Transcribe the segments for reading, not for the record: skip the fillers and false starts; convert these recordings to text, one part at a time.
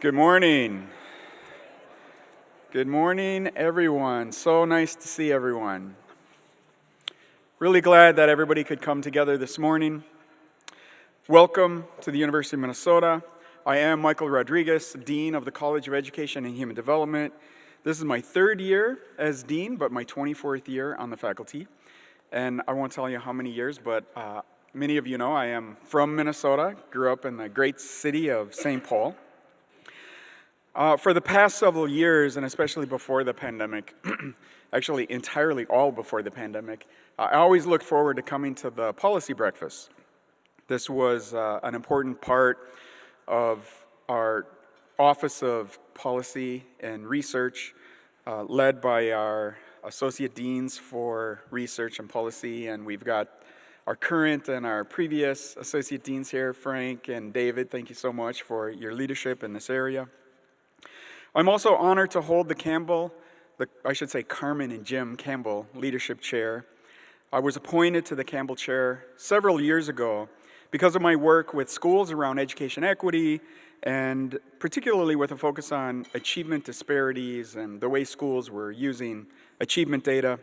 Good morning. Good morning, everyone. So nice to see everyone. Really glad that everybody could come together this morning. Welcome to the University of Minnesota. I am Michael Rodriguez, Dean of the College of Education and Human Development. This is my third year as Dean, but my 24th year on the faculty. And I won't tell you how many years, but many of you know I am from Minnesota, grew up in the great city of St. Paul. For the past several years, and especially before the pandemic, actually entirely all before the pandemic, I always looked forward to coming to the policy breakfast. This was an important part of our Office of Policy and Research, led by our Associate Deans for Research and Policy, and we've got our current and our previous Associate Deans here, Frank and David. Thank you so much for your leadership in this area. I'm also honored to hold the Carmen and Jim Campbell Leadership Chair. I was appointed to the Campbell Chair several years ago because of my work with schools around education equity, and particularly with a focus on achievement disparities and the way schools were using achievement data.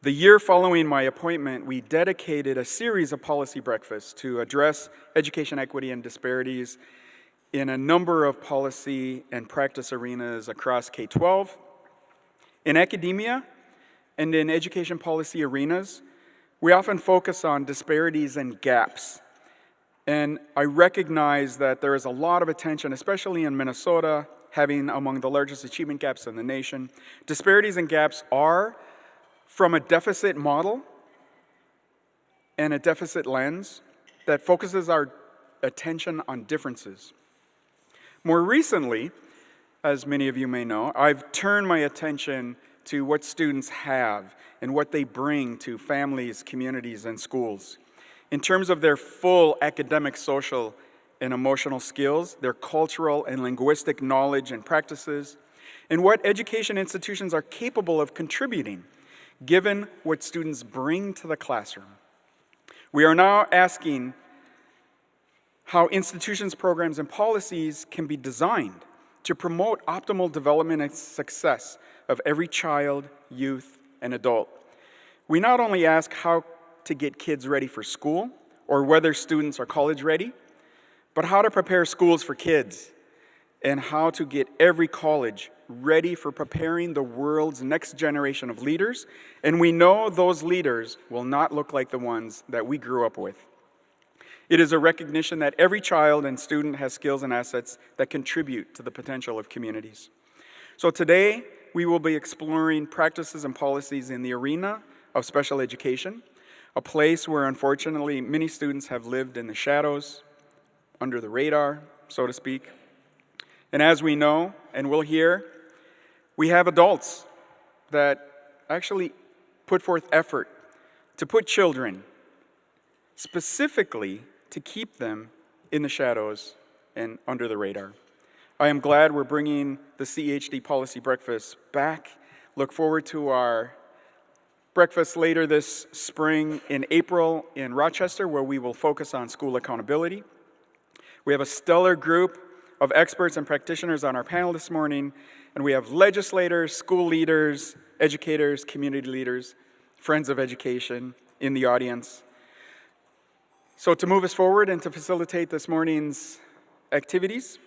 The year following my appointment, we dedicated a series of policy breakfasts to address education equity and disparities in a number of policy and practice arenas across K-12. In academia and in education policy arenas, we often focus on disparities and gaps. And I recognize that there is a lot of attention, especially in Minnesota, having among the largest achievement gaps in the nation. Disparities and gaps are from a deficit model and a deficit lens that focuses our attention on differences. More recently, as many of you may know, I've turned my attention to what students have and what they bring to families, communities, and schools. In terms of their full academic, social, and emotional skills, their cultural and linguistic knowledge and practices, and what education institutions are capable of contributing, given what students bring to the classroom. We are now asking how institutions, programs, and policies can be designed to promote optimal development and success of every child, youth, and adult. We not only ask how to get kids ready for school or whether students are college ready, but how to prepare schools for kids and how to get every college ready for preparing the world's next generation of leaders. And we know those leaders will not look like the ones that we grew up with. It is a recognition that every child and student has skills and assets that contribute to the potential of communities. So today, we will be exploring practices and policies in the arena of special education, a place where unfortunately many students have lived in the shadows, under the radar, so to speak. And as we know, and we'll hear, we have adults that actually put forth effort to put children, specifically to keep them in the shadows and under the radar. I am glad we're bringing the CEHD Policy Breakfast back. Look forward to our breakfast later this spring in April in Rochester, where we will focus on school accountability. We have a stellar group of experts and practitioners on our panel this morning, and we have legislators, school leaders, educators, community leaders, friends of education in the audience. So to move us forward and to facilitate this morning's activities,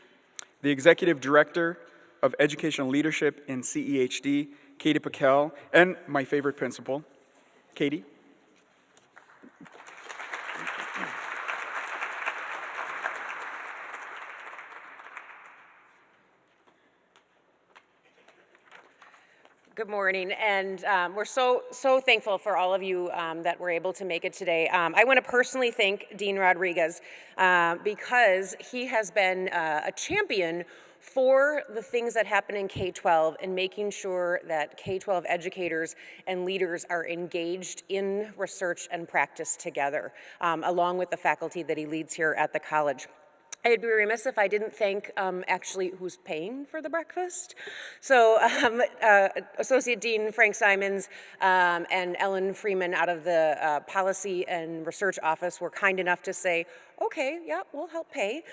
the Executive Director of Educational Leadership in CEHD, Katie Pekel, and my favorite principal, Katie. Good morning, and we're so thankful for all of you that were able to make it today. I want to personally thank Dean Rodriguez because he has been a champion for the things that happen in K-12 and making sure that K-12 educators and leaders are engaged in research and practice together, along with the faculty that he leads here at the college. I'd be remiss if I didn't thank actually who's paying for the breakfast. So Associate Dean Frank Simons and Ellen Freeman out of the Policy and Research Office were kind enough to say, okay, yeah, we'll help pay.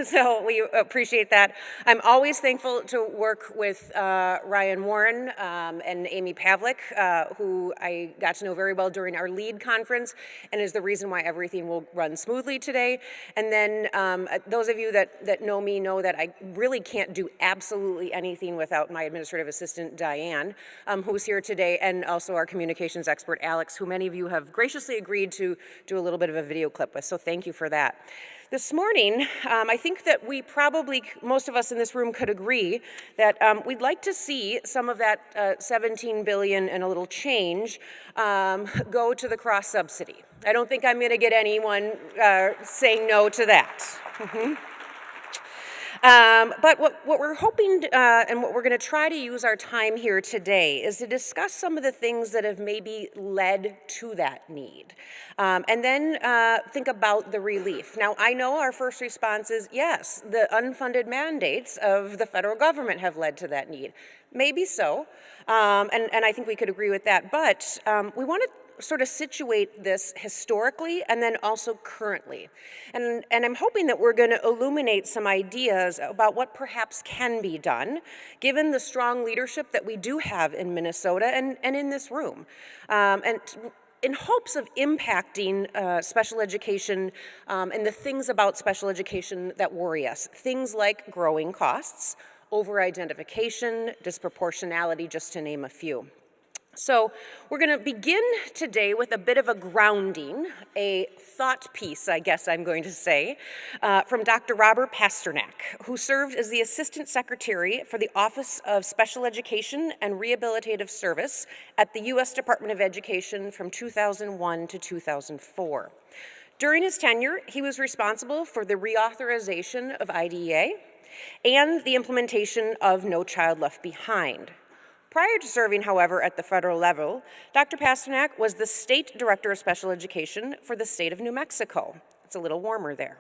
So we appreciate that. I'm always thankful to work with Ryan Warren and Amy Pavlik, who I got to know very well during our LEAD conference and is the reason why everything will run smoothly today. And then those of you that know me know that I really can't do absolutely anything without my administrative assistant, Diane, who's here today, and also our communications expert, Alex, who many of you have graciously agreed to do a little bit of a video clip with, so thank you for that. This morning, I think that we probably, most of us in this room could agree that we'd like to see some of that 17 billion and a little change go to the cross subsidy. I don't think I'm going to get anyone saying no to that. But what we're hoping and what we're going to try to use our time here today is to discuss some of the things that have maybe led to that need. And then think about the relief. Now, I know our first response is, yes, the unfunded mandates of the federal government have led to that need. Maybe so, and I think we could agree with that, but we want to sort of situate this historically and then also currently. And I'm hoping that we're going to illuminate some ideas about what perhaps can be done, given the strong leadership that we do have in Minnesota and in this room. And in hopes of impacting special education and the things about special education that worry us, things like growing costs, over-identification, disproportionality, just to name a few. So we're going to begin today with a bit of a grounding, a thought piece, I guess I'm going to say, from Dr. Robert Pasternack, who served as the Assistant Secretary for the Office of Special Education and Rehabilitative Service at the U.S. Department of Education from 2001 to 2004. During his tenure, he was responsible for the reauthorization of IDEA and the implementation of No Child Left Behind. Prior to serving, however, at the federal level, Dr. Pasternack was the State Director of Special Education for the state of New Mexico. It's a little warmer there.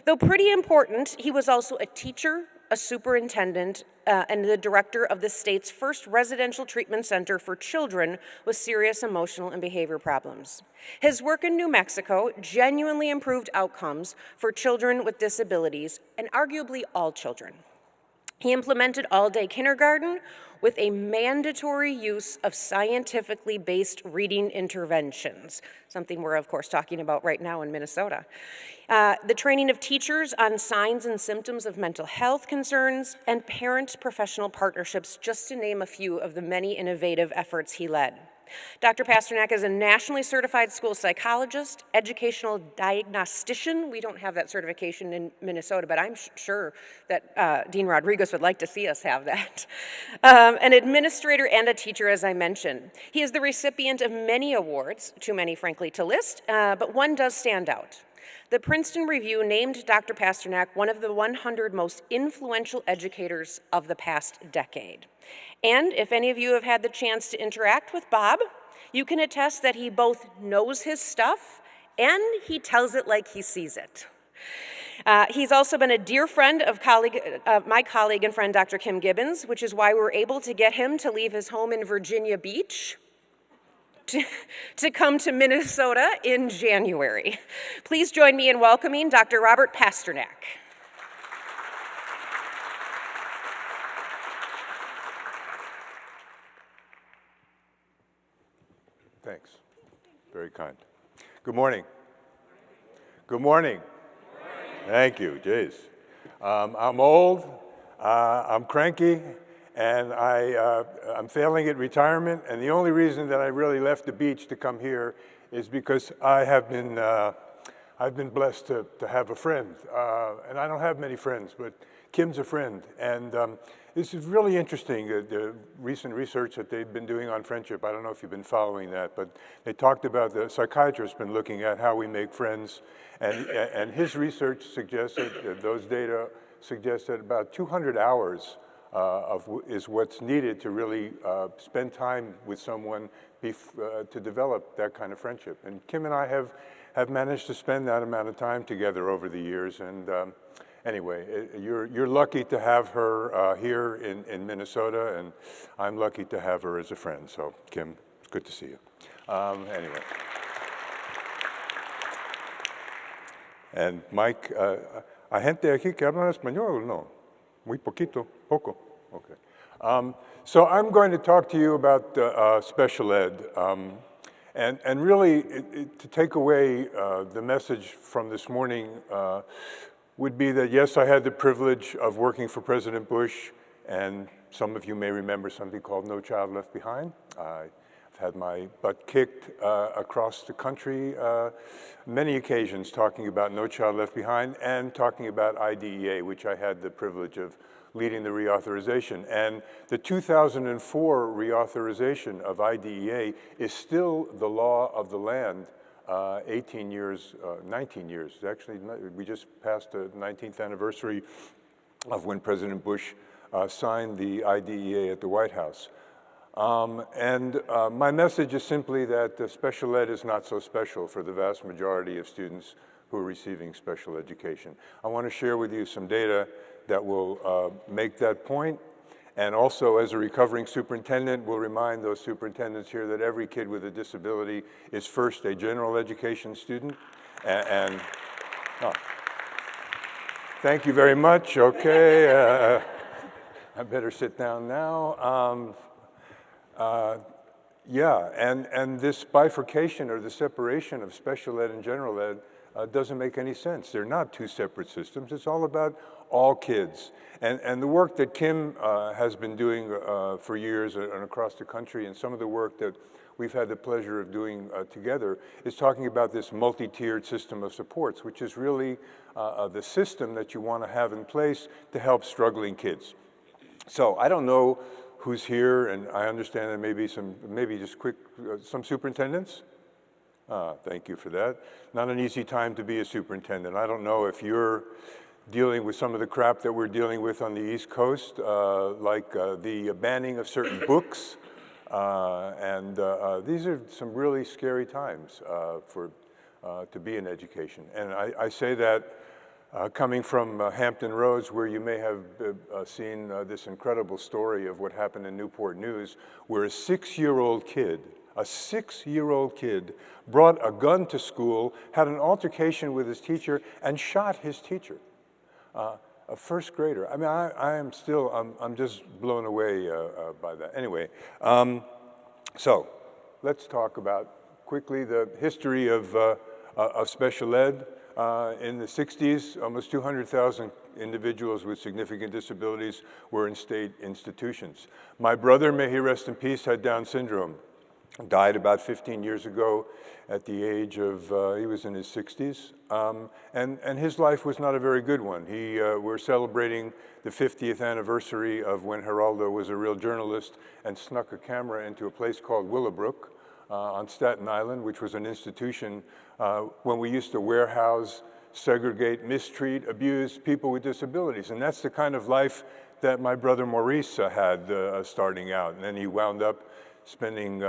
Though pretty important, he was also a teacher, a superintendent, and the director of the state's first residential treatment center for children with serious emotional and behavior problems. His work in New Mexico genuinely improved outcomes for children with disabilities, and arguably all children. He implemented all-day kindergarten with a mandatory use of scientifically based reading interventions, something we're of course talking about right now in Minnesota. The training of teachers on signs and symptoms of mental health concerns, and parent professional partnerships, just to name a few of the many innovative efforts he led. Dr. Pasternack is a nationally certified school psychologist, educational diagnostician. We don't have that certification in Minnesota, but I'm sure that Dean Rodriguez would like to see us have that. An administrator and a teacher, as I mentioned. He is the recipient of many awards, too many, frankly, to list, but one does stand out. The Princeton Review named Dr. Pasternack one of the 100 most influential educators of the past decade. And if any of you have had the chance to interact with Bob, you can attest that he both knows his stuff and he tells it like he sees it. He's also been a dear friend of my colleague and friend, Dr. Kim Gibbons, which is why we were able to get him to leave his home in Virginia Beach to come to Minnesota in January. Please join me in welcoming Dr. Robert Pasternack. Thanks. Very kind. Good morning. Good morning. Thank you. Jeez. I'm old, I'm cranky, and I'm failing at retirement, and the only reason that I really left the beach to come here is because I've been blessed to have a friend, and I don't have many friends, but Kim's a friend, and this is really interesting, the recent research that they've been doing on friendship. I don't know if you've been following that, but they talked about, the psychiatrist been looking at how we make friends, and his research suggested, those data suggest that about 200 hours is what's needed to really spend time with someone to develop that kind of friendship. And Kim and I have managed to spend that amount of time together over the years, and anyway, you're lucky to have her here in Minnesota, and I'm lucky to have her as a friend. So, Kim, it's good to see you. Anyway. And Mike, ¿hay gente aquí que habla español o no? Muy poquito, poco. Okay. So I'm going to talk to you about special ed. And really, to take away the message from this morning would be that, yes, I had the privilege of working for President Bush, and some of you may remember something called No Child Left Behind. I've had my butt kicked across the country many occasions talking about No Child Left Behind and talking about IDEA, which I had the privilege of leading the reauthorization. And the 2004 reauthorization of IDEA is still the law of the land 19 years. Actually, we just passed the 19th anniversary of when President Bush signed the IDEA at the White House. My message is simply that special ed is not so special for the vast majority of students who are receiving special education. I want to share with you some data that will make that point. And also, as a recovering superintendent, will remind those superintendents here that every kid with a disability is first a general education student. Thank you very much. Okay, I better sit down now. Yeah, and this bifurcation or the separation of special ed and general ed doesn't make any sense. They're not two separate systems. It's all about all kids. And the work that Kim has been doing for years and across the country, and some of the work that we've had the pleasure of doing together, is talking about this multi-tiered system of supports, which is really the system that you want to have in place to help struggling kids. So I don't know who's here, and I understand that maybe just quick, some superintendents? Thank you for that. Not an easy time to be a superintendent. I don't know if you're dealing with some of the crap that we're dealing with on the East Coast, like the banning of certain books. These are some really scary times to be in education. And I say that coming from Hampton Roads, where you may have seen this incredible story of what happened in Newport News, where a six-year-old kid brought a gun to school, had an altercation with his teacher, and shot his teacher. A first grader. I mean, I'm just blown away by that. Anyway, so let's talk about quickly the history of special ed. In the 60s, almost 200,000 individuals with significant disabilities were in state institutions. My brother, may he rest in peace, had Down syndrome. Died about 15 years ago at the age of, he was in his 60s. And his life was not a very good one. We're celebrating the 50th anniversary of when Geraldo was a real journalist and snuck a camera into a place called Willowbrook on Staten Island, which was an institution when we used to warehouse, segregate, mistreat, abuse people with disabilities. And that's the kind of life that my brother Maurice had starting out. And then he wound up spending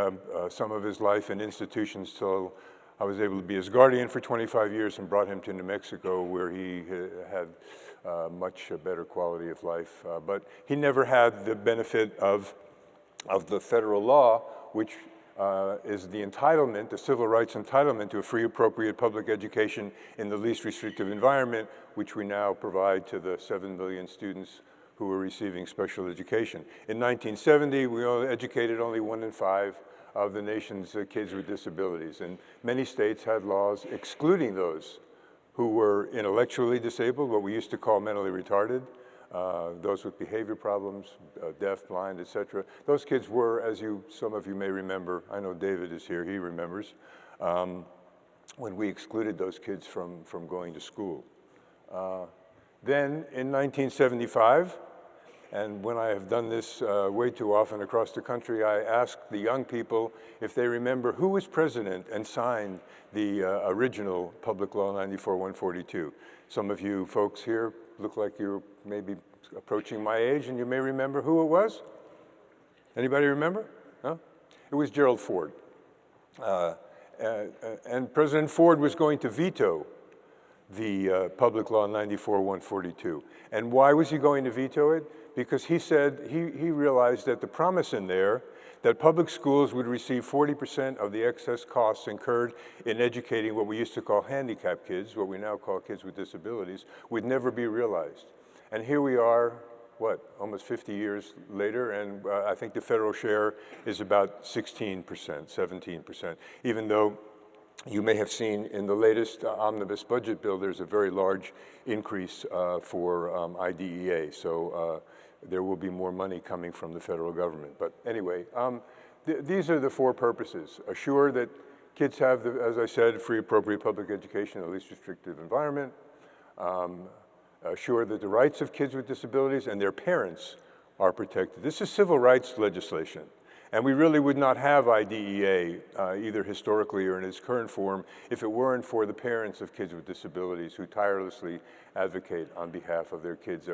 some of his life in institutions till I was able to be his guardian for 25 years and brought him to New Mexico, where he had much better quality of life. But he never had the benefit of the federal law, which is the entitlement, the civil rights entitlement to a free, appropriate public education in the least restrictive environment, which we now provide to the 7 million students who were receiving special education. In 1970, we educated only 1 in 5 of the nation's kids with disabilities, and many states had laws excluding those who were intellectually disabled, what we used to call mentally retarded, those with behavior problems, deaf, blind, etc. Those kids were, as some of you may remember, I know David is here, he remembers, when we excluded those kids from going to school. Then in 1975, and when I have done this way too often across the country, I asked the young people if they remember who was president and signed the original Public Law 94-142. Some of you folks here look like you're maybe approaching my age, and you may remember who it was. Anybody remember? No? It was Gerald Ford. And President Ford was going to veto the Public Law 94-142. And why was he going to veto it? Because he said he realized that the promise in there that public schools would receive 40% of the excess costs incurred in educating what we used to call handicapped kids, what we now call kids with disabilities, would never be realized. And here we are, what, almost 50 years later, and I think the federal share is about 16%, 17%, even though you may have seen in the latest omnibus budget bill, there's a very large increase for IDEA. So there will be more money coming from the federal government. But anyway, these are the four purposes. Assure that kids have, as I said, free, appropriate public education in the least restrictive environment. Assure that the rights of kids with disabilities and their parents are protected. This is civil rights legislation. And we really would not have IDEA, either historically or in its current form, if it weren't for the parents of kids with disabilities who tirelessly advocate on behalf of their kids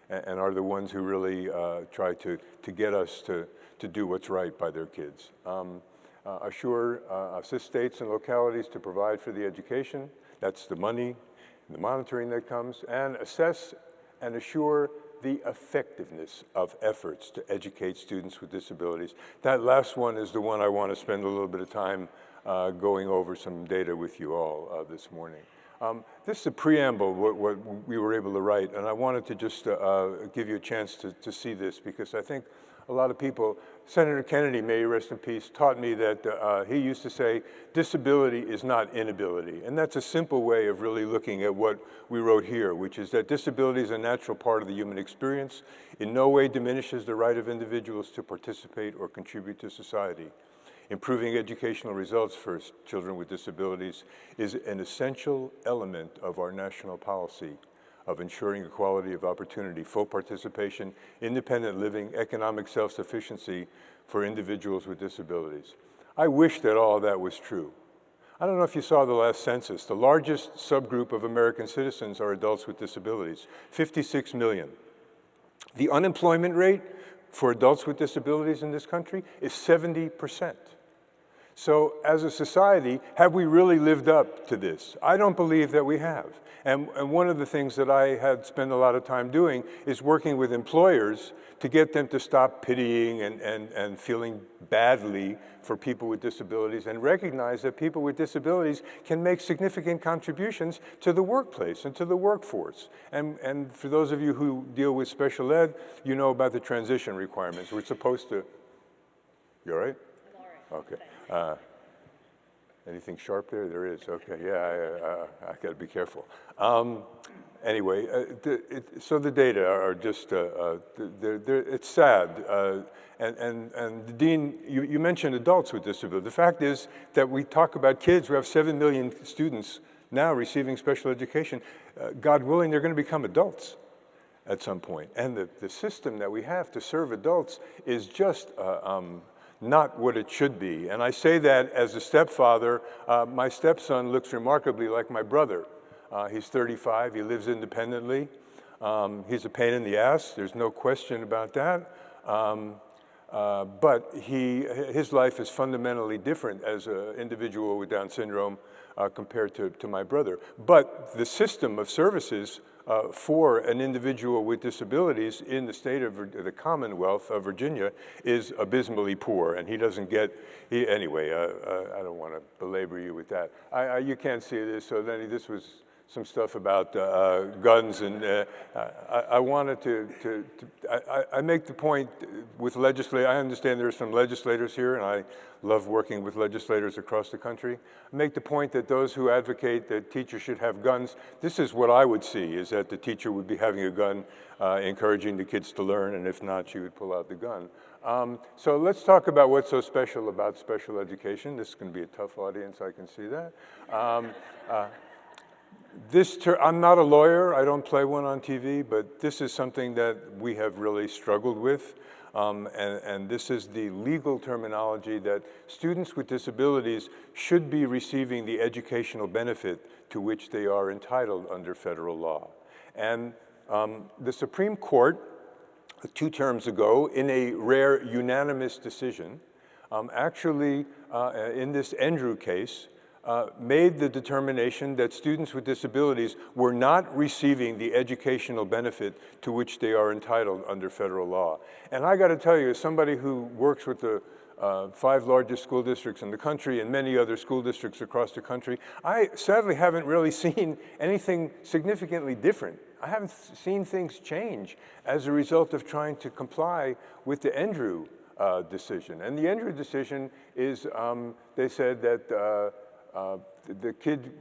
and are the ones who really try to get us to do what's right by their kids. Assist states and localities to provide for the education. That's the money, the monitoring that comes. And assess and assure the effectiveness of efforts to educate students with disabilities. That last one is the one I want to spend a little bit of time going over some data with you all this morning. This is a preamble, what we were able to write, and I wanted to just give you a chance to see this, because I think a lot of people, Senator Kennedy, may he rest in peace, taught me that he used to say, disability is not inability. And that's a simple way of really looking at what we wrote here, which is that disability is a natural part of the human experience, in no way diminishes the right of individuals to participate or contribute to society. Improving educational results for children with disabilities is an essential element of our national policy of ensuring equality of opportunity, full participation, independent living, economic self-sufficiency for individuals with disabilities. I wish that all of that was true. I don't know if you saw the last census. The largest subgroup of American citizens are adults with disabilities, 56 million. The unemployment rate for adults with disabilities in this country is 70%. So as a society, have we really lived up to this? I don't believe that we have. And one of the things that I had spent a lot of time doing is working with employers to get them to stop pitying and feeling badly for people with disabilities and recognize that people with disabilities can make significant contributions to the workplace and to the workforce. And for those of you who deal with special ed, you know about the transition requirements. We're supposed to, you all right? Okay. Anything sharp there? There is. Okay. Yeah, I got to be careful. Anyway, so the data are just, it's sad. And Dean, you mentioned adults with disability. The fact is that we talk about kids. We have 7 million students now receiving special education. God willing, they're going to become adults at some point. And the system that we have to serve adults is just not what it should be. And I say that as a stepfather. My stepson looks remarkably like my brother. He's 35, he lives independently. He's a pain in the ass, there's no question about that. But his life is fundamentally different as an individual with Down syndrome compared to my brother. But the system of services for an individual with disabilities in the state of the Commonwealth of Virginia is abysmally poor, and he doesn't get, anyway, I don't want to belabor you with that. You can't see this, so then this was some stuff about guns, and I wanted I make the point with legislators. I understand there are some legislators here, and I love working with legislators across the country. I make the point that those who advocate that teachers should have guns, this is what I would see, is that the teacher would be having a gun, encouraging the kids to learn, and if not, she would pull out the gun. So let's talk about what's so special about special education. This is going to be a tough audience, I can see that. I'm not a lawyer, I don't play one on TV, but this is something that we have really struggled with. And this is the legal terminology that students with disabilities should be receiving the educational benefit to which they are entitled under federal law. And the Supreme Court, 2 terms ago, in a rare unanimous decision, actually, in this Andrew case, made the determination that students with disabilities were not receiving the educational benefit to which they are entitled under federal law. And I got to tell you, as somebody who works with the 5 largest school districts in the country and many other school districts across the country, I sadly haven't really seen anything significantly different. I haven't seen things change as a result of trying to comply with the Andrew decision. And the Andrew decision is, they said that the kid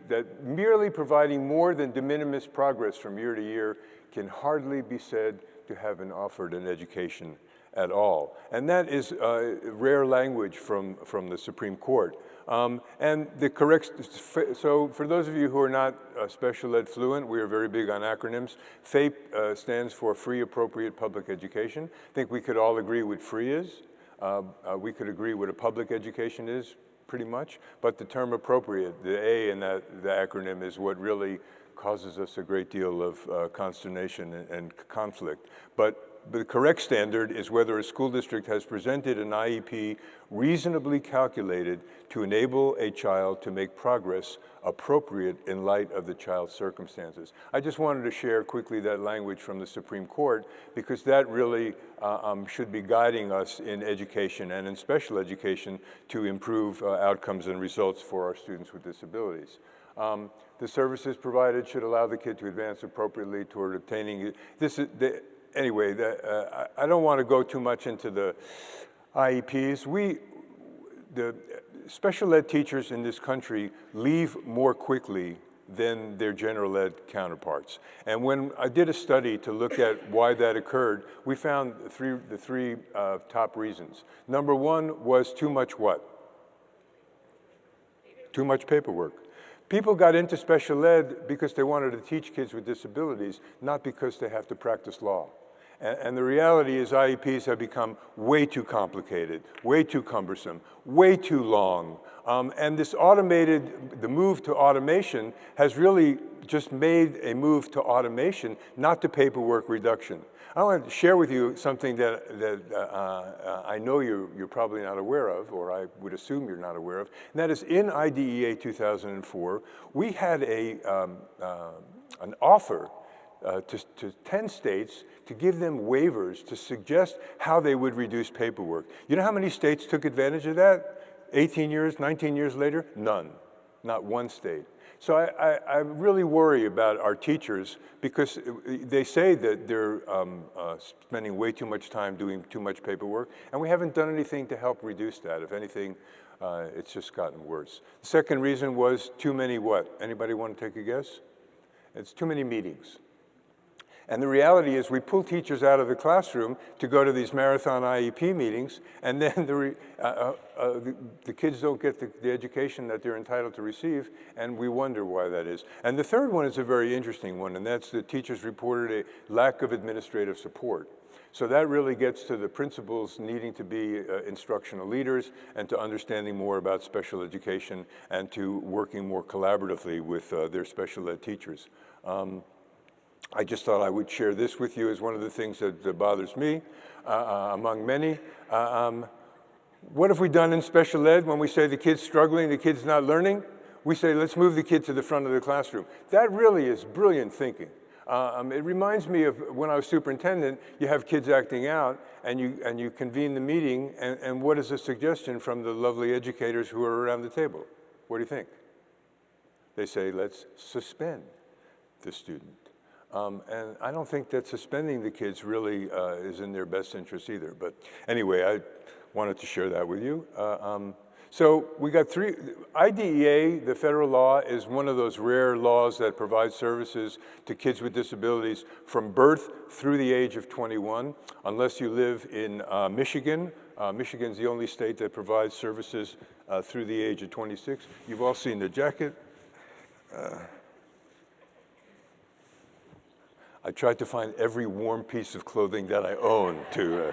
that merely providing more than de minimis progress from year to year can hardly be said to have been offered an education at all. And that is rare language from the Supreme Court. And the correct, so for those of you who are not special ed fluent, we are very big on acronyms. FAPE stands for Free Appropriate Public Education. I think we could all agree what free is. We could agree what a public education is, pretty much. But the term appropriate, the A in the acronym, is what really causes us a great deal of consternation and conflict. But the correct standard is whether a school district has presented an IEP reasonably calculated to enable a child to make progress appropriate in light of the child's circumstances. I just wanted to share quickly that language from the Supreme Court because that really should be guiding us in education and in special education to improve outcomes and results for our students with disabilities. The services provided should allow the kid to advance appropriately toward obtaining it. Anyway, I don't want to go too much into the IEPs. The special ed teachers in this country leave more quickly than their general ed counterparts. And when I did a study to look at why that occurred, we found the three top reasons. Number one was too much what? Too much paperwork. People got into special ed because they wanted to teach kids with disabilities, not because they have to practice law. And the reality is IEPs have become way too complicated, way too cumbersome, way too long. And this the move to automation has really just made a move to automation, not to paperwork reduction. I want to share with you something that I know you're probably not aware of, or I would assume you're not aware of, and that is in IDEA 2004, we had an offer to 10 states to give them waivers to suggest how they would reduce paperwork. You know how many states took advantage of that? 18 years, 19 years later? None, not one state. So I really worry about our teachers because they say that they're spending way too much time doing too much paperwork, and we haven't done anything to help reduce that. If anything, it's just gotten worse. The second reason was too many what? Anybody want to take a guess? It's too many meetings. And the reality is we pull teachers out of the classroom to go to these marathon IEP meetings, and then the kids don't get the education that they're entitled to receive, and we wonder why that is. And the third one is a very interesting one, and that's the teachers reported a lack of administrative support. So that really gets to the principals needing to be instructional leaders and to understanding more about special education and to working more collaboratively with their special ed teachers. I just thought I would share this with you as one of the things that bothers me, among many. What have we done in special ed when we say the kid's struggling, the kid's not learning? We say, let's move the kid to the front of the classroom. That really is brilliant thinking. It reminds me of when I was superintendent, you have kids acting out, and you convene the meeting, and what is the suggestion from the lovely educators who are around the table? What do you think? They say, let's suspend the student. And I don't think that suspending the kids really is in their best interest either. But anyway, I wanted to share that with you. So we got IDEA, the federal law, is one of those rare laws that provides services to kids with disabilities from birth through the age of 21, unless you live in Michigan. Michigan's the only state that provides services through the age of 26. You've all seen the jacket. I tried to find every warm piece of clothing that I own to,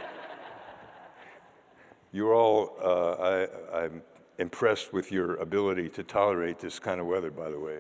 you're all, I'm impressed with your ability to tolerate this kind of weather, by the way.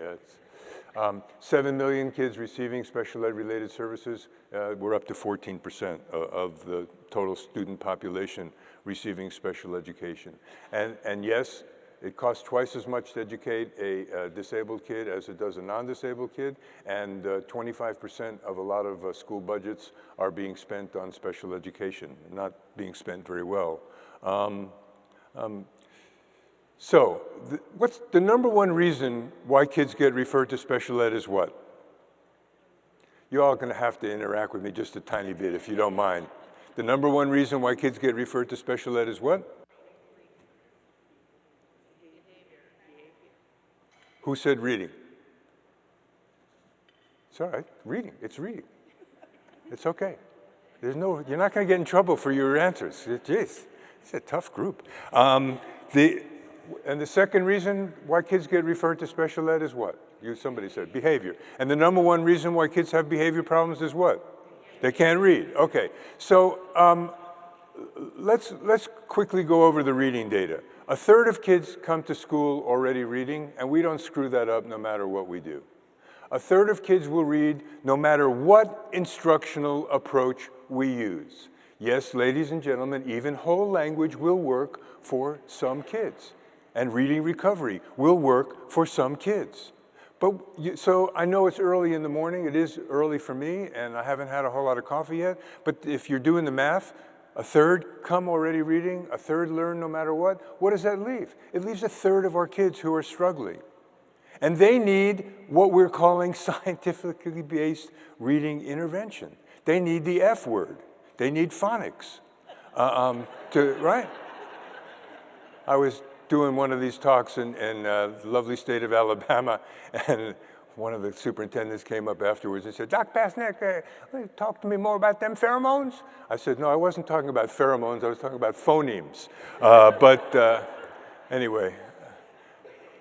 7 million kids receiving special ed related services. We're up to 14% of the total student population receiving special education. And yes, It costs twice as much to educate a disabled kid as it does a non-disabled kid, and 25% of a lot of school budgets are being spent on special education, not being spent very well. So, what's the number one reason why kids get referred to special ed is what? You're all gonna have to interact with me just a tiny bit if you don't mind. The number one reason why kids get referred to special ed is what? Who said reading? It's all right, reading, it's reading. It's okay. You're not gonna get in trouble for your answers. Jeez, it's a tough group. And the second reason why kids get referred to special ed is what? Somebody said, behavior. And the number one reason why kids have behavior problems is what? They can't read, okay. So let's quickly go over the reading data. A third of kids come to school already reading, and we don't screw that up no matter what we do. A third of kids will read no matter what instructional approach we use. Yes, ladies and gentlemen, even whole language will work for some kids. And reading recovery will work for some kids. So I know it's early in the morning, it is early for me, and I haven't had a whole lot of coffee yet, but if you're doing the math, a third come already reading, a third learn no matter what. What does that leave? It leaves a third of our kids who are struggling. And they need what we're calling scientifically based reading intervention. They need the F word. They need phonics. Right? I was doing one of these talks in the lovely state of Alabama, and one of the superintendents came up afterwards and said, Doc Pasternack, talk to me more about them pheromones? I said, no, I wasn't talking about pheromones, I was talking about phonemes. Anyway,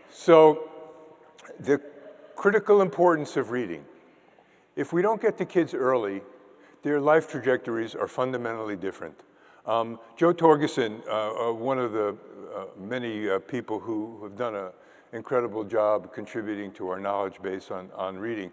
so the critical importance of reading. If we don't get to kids early, their life trajectories are fundamentally different. Joe Torgerson, one of the many people who have done an incredible job contributing to our knowledge base on reading,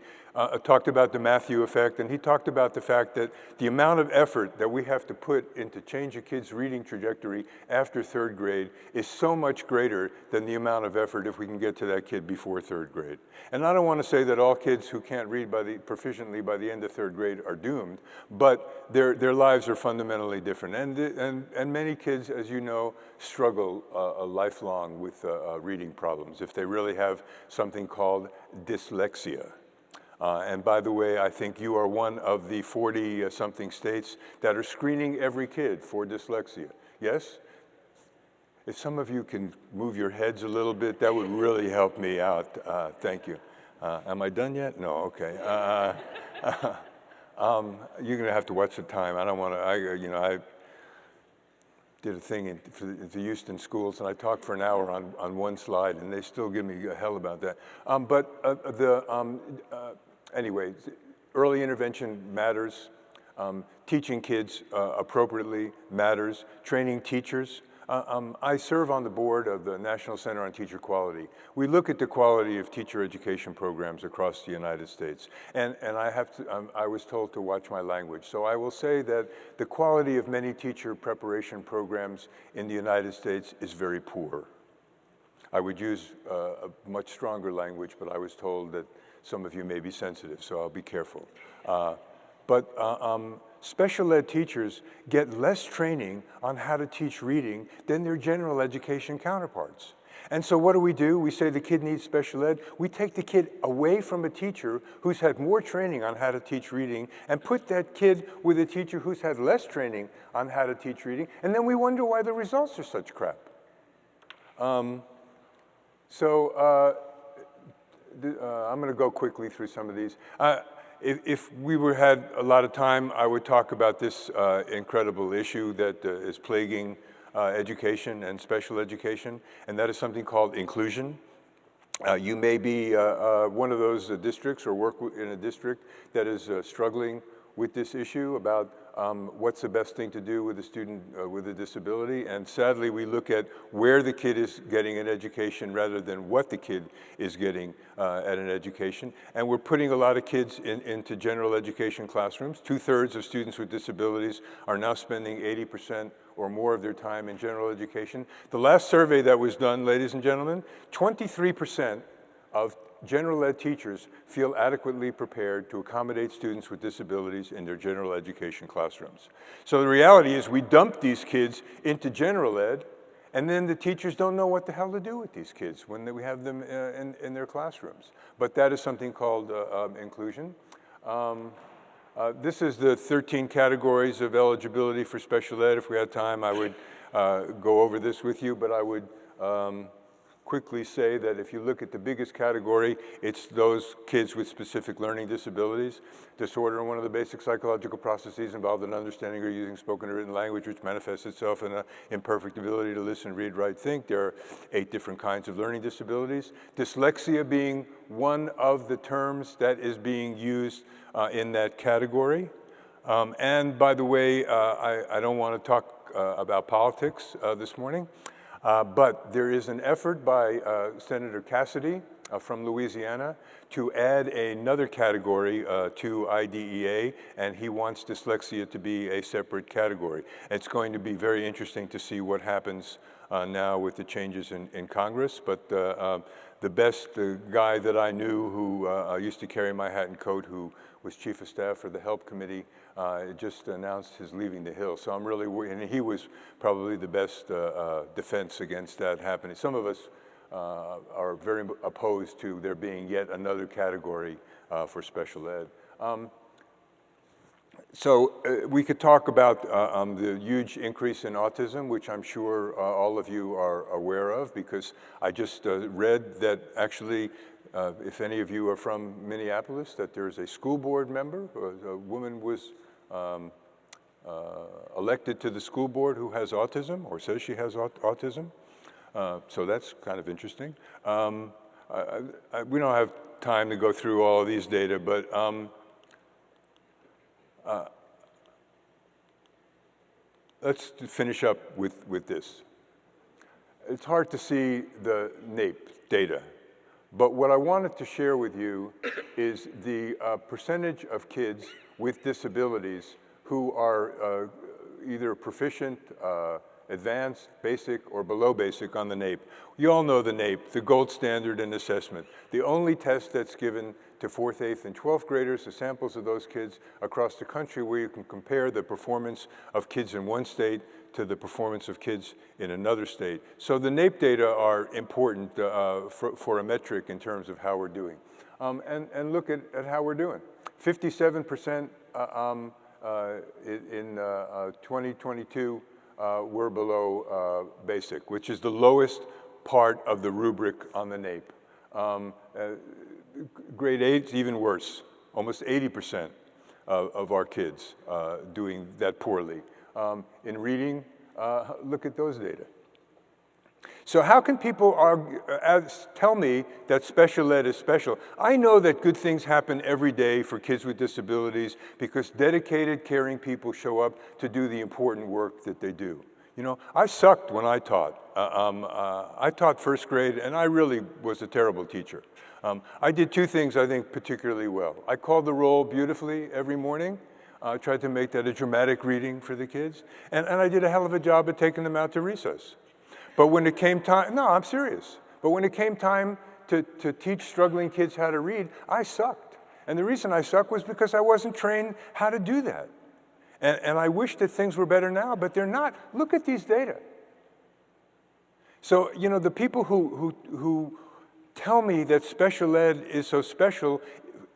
talked about the Matthew effect, and he talked about the fact that the amount of effort that we have to put into change a kid's reading trajectory after third grade is so much greater than the amount of effort if we can get to that kid before third grade. And I don't want to say that all kids who can't read proficiently by the end of third grade are doomed, but their lives are fundamentally different. And many kids, as you know, struggle lifelong with reading problems if they really have something called dyslexia. And by the way, I think you are one of the 40-something states that are screening every kid for dyslexia. Yes? If some of you can move your heads a little bit, that would really help me out. Thank you. Am I done yet? No, okay. You're going to have to watch the time. I don't want to, I did a thing in the Houston schools, and I talked for an hour on one slide, and they still give me hell about that. Anyway, early intervention matters. Teaching kids appropriately matters. Training teachers. I serve on the board of the National Center on Teacher Quality. We look at the quality of teacher education programs across the United States. And I was told to watch my language. So I will say that the quality of many teacher preparation programs in the United States is very poor. I would use a much stronger language, but I was told that some of you may be sensitive, so I'll be careful. Special ed teachers get less training on how to teach reading than their general education counterparts. And so what do? We say the kid needs special ed. We take the kid away from a teacher who's had more training on how to teach reading and put that kid with a teacher who's had less training on how to teach reading, and then we wonder why the results are such crap. I'm going to go quickly through some of these. If we had a lot of time, I would talk about this incredible issue that is plaguing education and special education, and that is something called inclusion. You may be one of those districts or work in a district that is struggling with this issue about what's the best thing to do with a student with a disability. And sadly, we look at where the kid is getting an education rather than what the kid is getting at an education. And we're putting a lot of kids into general education classrooms. 2/3 of students with disabilities are now spending 80% or more of their time in general education. The last survey that was done, ladies and gentlemen, 23% of general ed teachers feel adequately prepared to accommodate students with disabilities in their general education classrooms. So the reality is we dump these kids into general ed, and then the teachers don't know what the hell to do with these kids when we have them in their classrooms. But that is something called inclusion. This is the 13 categories of eligibility for special ed. If we had time, I would go over this with you, but I would quickly say that if you look at the biggest category, it's those kids with specific learning disabilities. Disorder, one of the basic psychological processes involved in understanding or using spoken or written language, which manifests itself in an imperfect ability to listen, read, write, think. There are 8 different kinds of learning disabilities. Dyslexia being one of the terms that is being used in that category. And by the way, I don't want to talk about politics this morning. But there is an effort by Senator Cassidy from Louisiana to add another category to IDEA, and he wants dyslexia to be a separate category. It's going to be very interesting to see what happens now with the changes in Congress, but the best guy that I knew who used to carry my hat and coat, who was chief of staff for the HELP committee, just announced his leaving the Hill. So I'm really worried, and he was probably the best defense against that happening. Some of us are very opposed to there being yet another category for special ed. So we could talk about the huge increase in autism, which I'm sure all of you are aware of, because I just read that actually, if any of you are from Minneapolis, that there's a school board member, a woman was elected to the school board who has autism, or says she has autism. So that's kind of interesting. We don't have time to go through all of these data, but let's finish up with this. It's hard to see the NAEP data, but what I wanted to share with you is the percentage of kids with disabilities who are either proficient, advanced, basic, or below basic on the NAEP. You all know the NAEP, the gold standard in assessment. The only test that's given to 4th, 8th, and 12th graders, the samples of those kids across the country where you can compare the performance of kids in one state to the performance of kids in another state. So the NAEP data are important for a metric in terms of how we're doing. And look at how we're doing. 57% in 2022 were below basic, which is the lowest part of the rubric on the NAEP. Grade 8 is even worse, almost 80% of our kids doing that poorly. In reading, look at those data. So how can people tell me that special ed is special? I know that good things happen every day for kids with disabilities because dedicated, caring people show up to do the important work that they do. You know, I sucked when I taught. I taught 1st grade, and I really was a terrible teacher. I did 2 things I think particularly well. I called the roll beautifully every morning. I tried to make that a dramatic reading for the kids. And I did a hell of a job at taking them out to recess. But when it came time, no, I'm serious. But when it came time to teach struggling kids how to read, I sucked. And the reason I sucked was because I wasn't trained how to do that. And I wish that things were better now, but they're not. Look at these data. So, you know, the people who tell me that special ed is so special,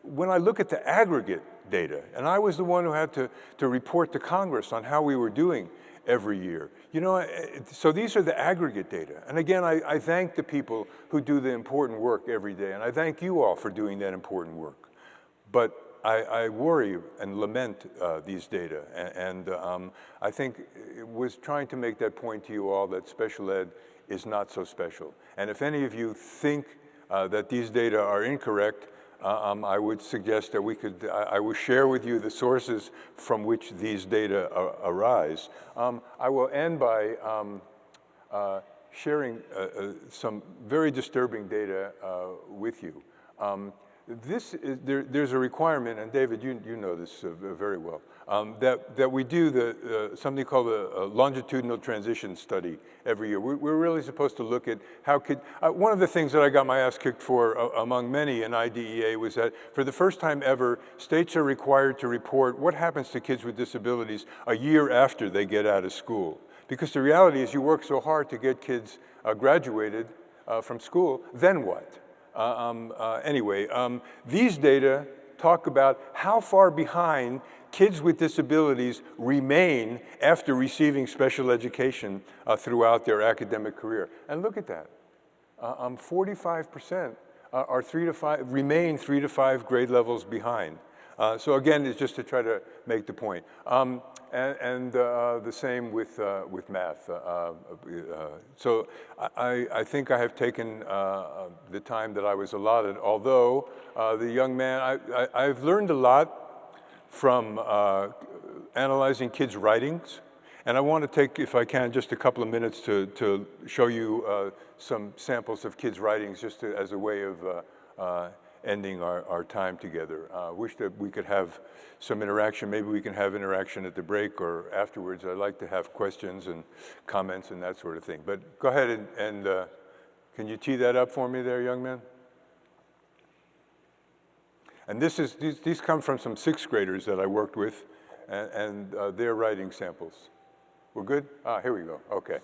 when I look at the aggregate data, and I was the one who had to report to Congress on how we were doing every year. You know, so these are the aggregate data. And again, I thank the people who do the important work every day, and I thank you all for doing that important work. But I worry and lament these data, and I think it was trying to make that point to you all that special ed is not so special. And if any of you think that these data are incorrect, I would suggest that I will share with you the sources from which these data arise. I will end by sharing some very disturbing data with you. there's a requirement, and David, you know this very well, that we do something called a longitudinal transition study every year. We're really supposed to look at how one of the things that I got my ass kicked for among many in IDEA was that for the first time ever, states are required to report what happens to kids with disabilities a year after they get out of school. Because the reality is you work so hard to get kids graduated from school, then what? Anyway, these data talk about how far behind kids with disabilities remain after receiving special education throughout their academic career. And look at that. 45% remain 3 to 5 grade levels behind. So again, it's just to try to make the point. The same with math. So I think I have taken the time that I was allotted, although the young man, I've learned a lot from analyzing kids' writings, and I want to take, if I can, just a couple of minutes to show you some samples of kids' writings just as a way of ending our time together. Wish that we could have some interaction. Maybe we can have interaction at the break or afterwards. I'd like to have questions and comments and that sort of thing. But go ahead and can you tee that up for me there, young man? And these come from some 6th graders that I worked with, and their writing samples. We're good? Here we go, okay.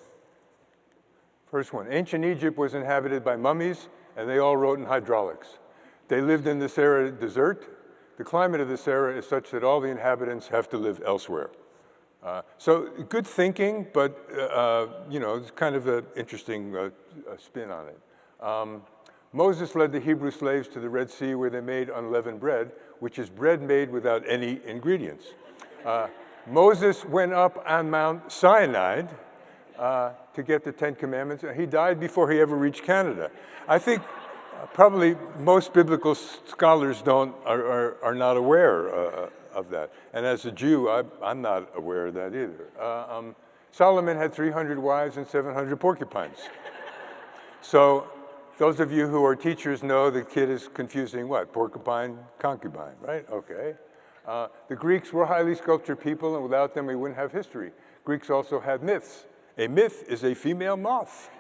First one, ancient Egypt was inhabited by mummies, and they all wrote in hydraulics. They lived in the Sahara Desert. The climate of the Sahara is such that all the inhabitants have to live elsewhere. So good thinking, but you know, it's kind of an interesting spin on it. Moses led the Hebrew slaves to the Red Sea where they made unleavened bread, which is bread made without any ingredients. Moses went up on Mount Sinai to get the 10 Commandments, and he died before he ever reached Canada. I think probably most biblical scholars are not aware of that. And as a Jew, I'm not aware of that either. Solomon had 300 wives and 700 porcupines. So those of you who are teachers know the kid is confusing what? Porcupine, concubine, right? Okay. The Greeks were highly sculptured people, and without them we wouldn't have history. Greeks also had myths. A myth is a female moth.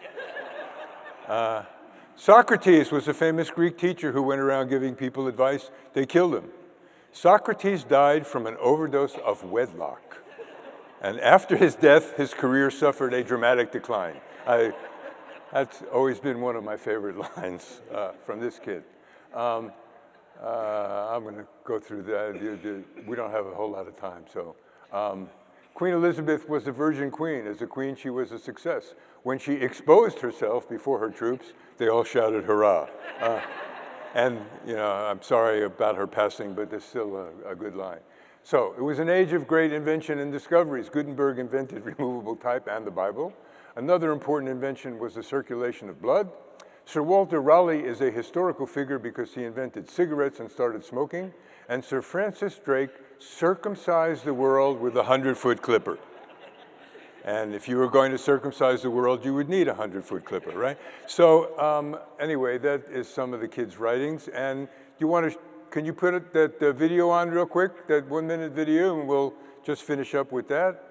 Socrates was a famous Greek teacher who went around giving people advice. They killed him. Socrates died from an overdose of wedlock. And after his death, his career suffered a dramatic decline. That's always been one of my favorite lines from this kid. I'm going to go through that. We don't have a whole lot of time. So, Queen Elizabeth was a virgin queen. As a queen, she was a success. When she exposed herself before her troops, they all shouted, hurrah. And, you know, I'm sorry about her passing, but there's still a good line. So, it was an age of great invention and discoveries. Gutenberg invented removable type and the Bible. Another important invention was the circulation of blood. Sir Walter Raleigh is a historical figure because he invented cigarettes and started smoking. And Sir Francis Drake circumcised the world with a 100-foot clipper. And if you were going to circumcise the world, you would need a 100-foot clipper, right? So anyway, that is some of the kids' writings. And can you put that video on real quick, that 1-minute video, and we'll just finish up with that.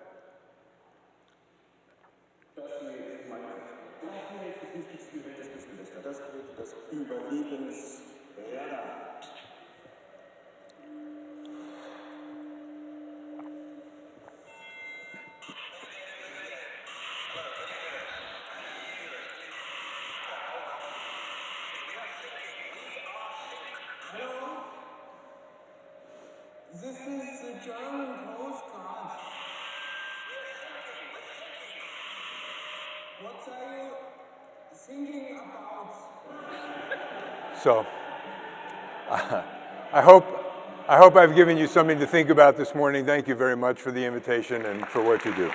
This is the German postcard. What are you thinking about? So, I hope I've given you something to think about this morning. Thank you very much for the invitation and for what you do.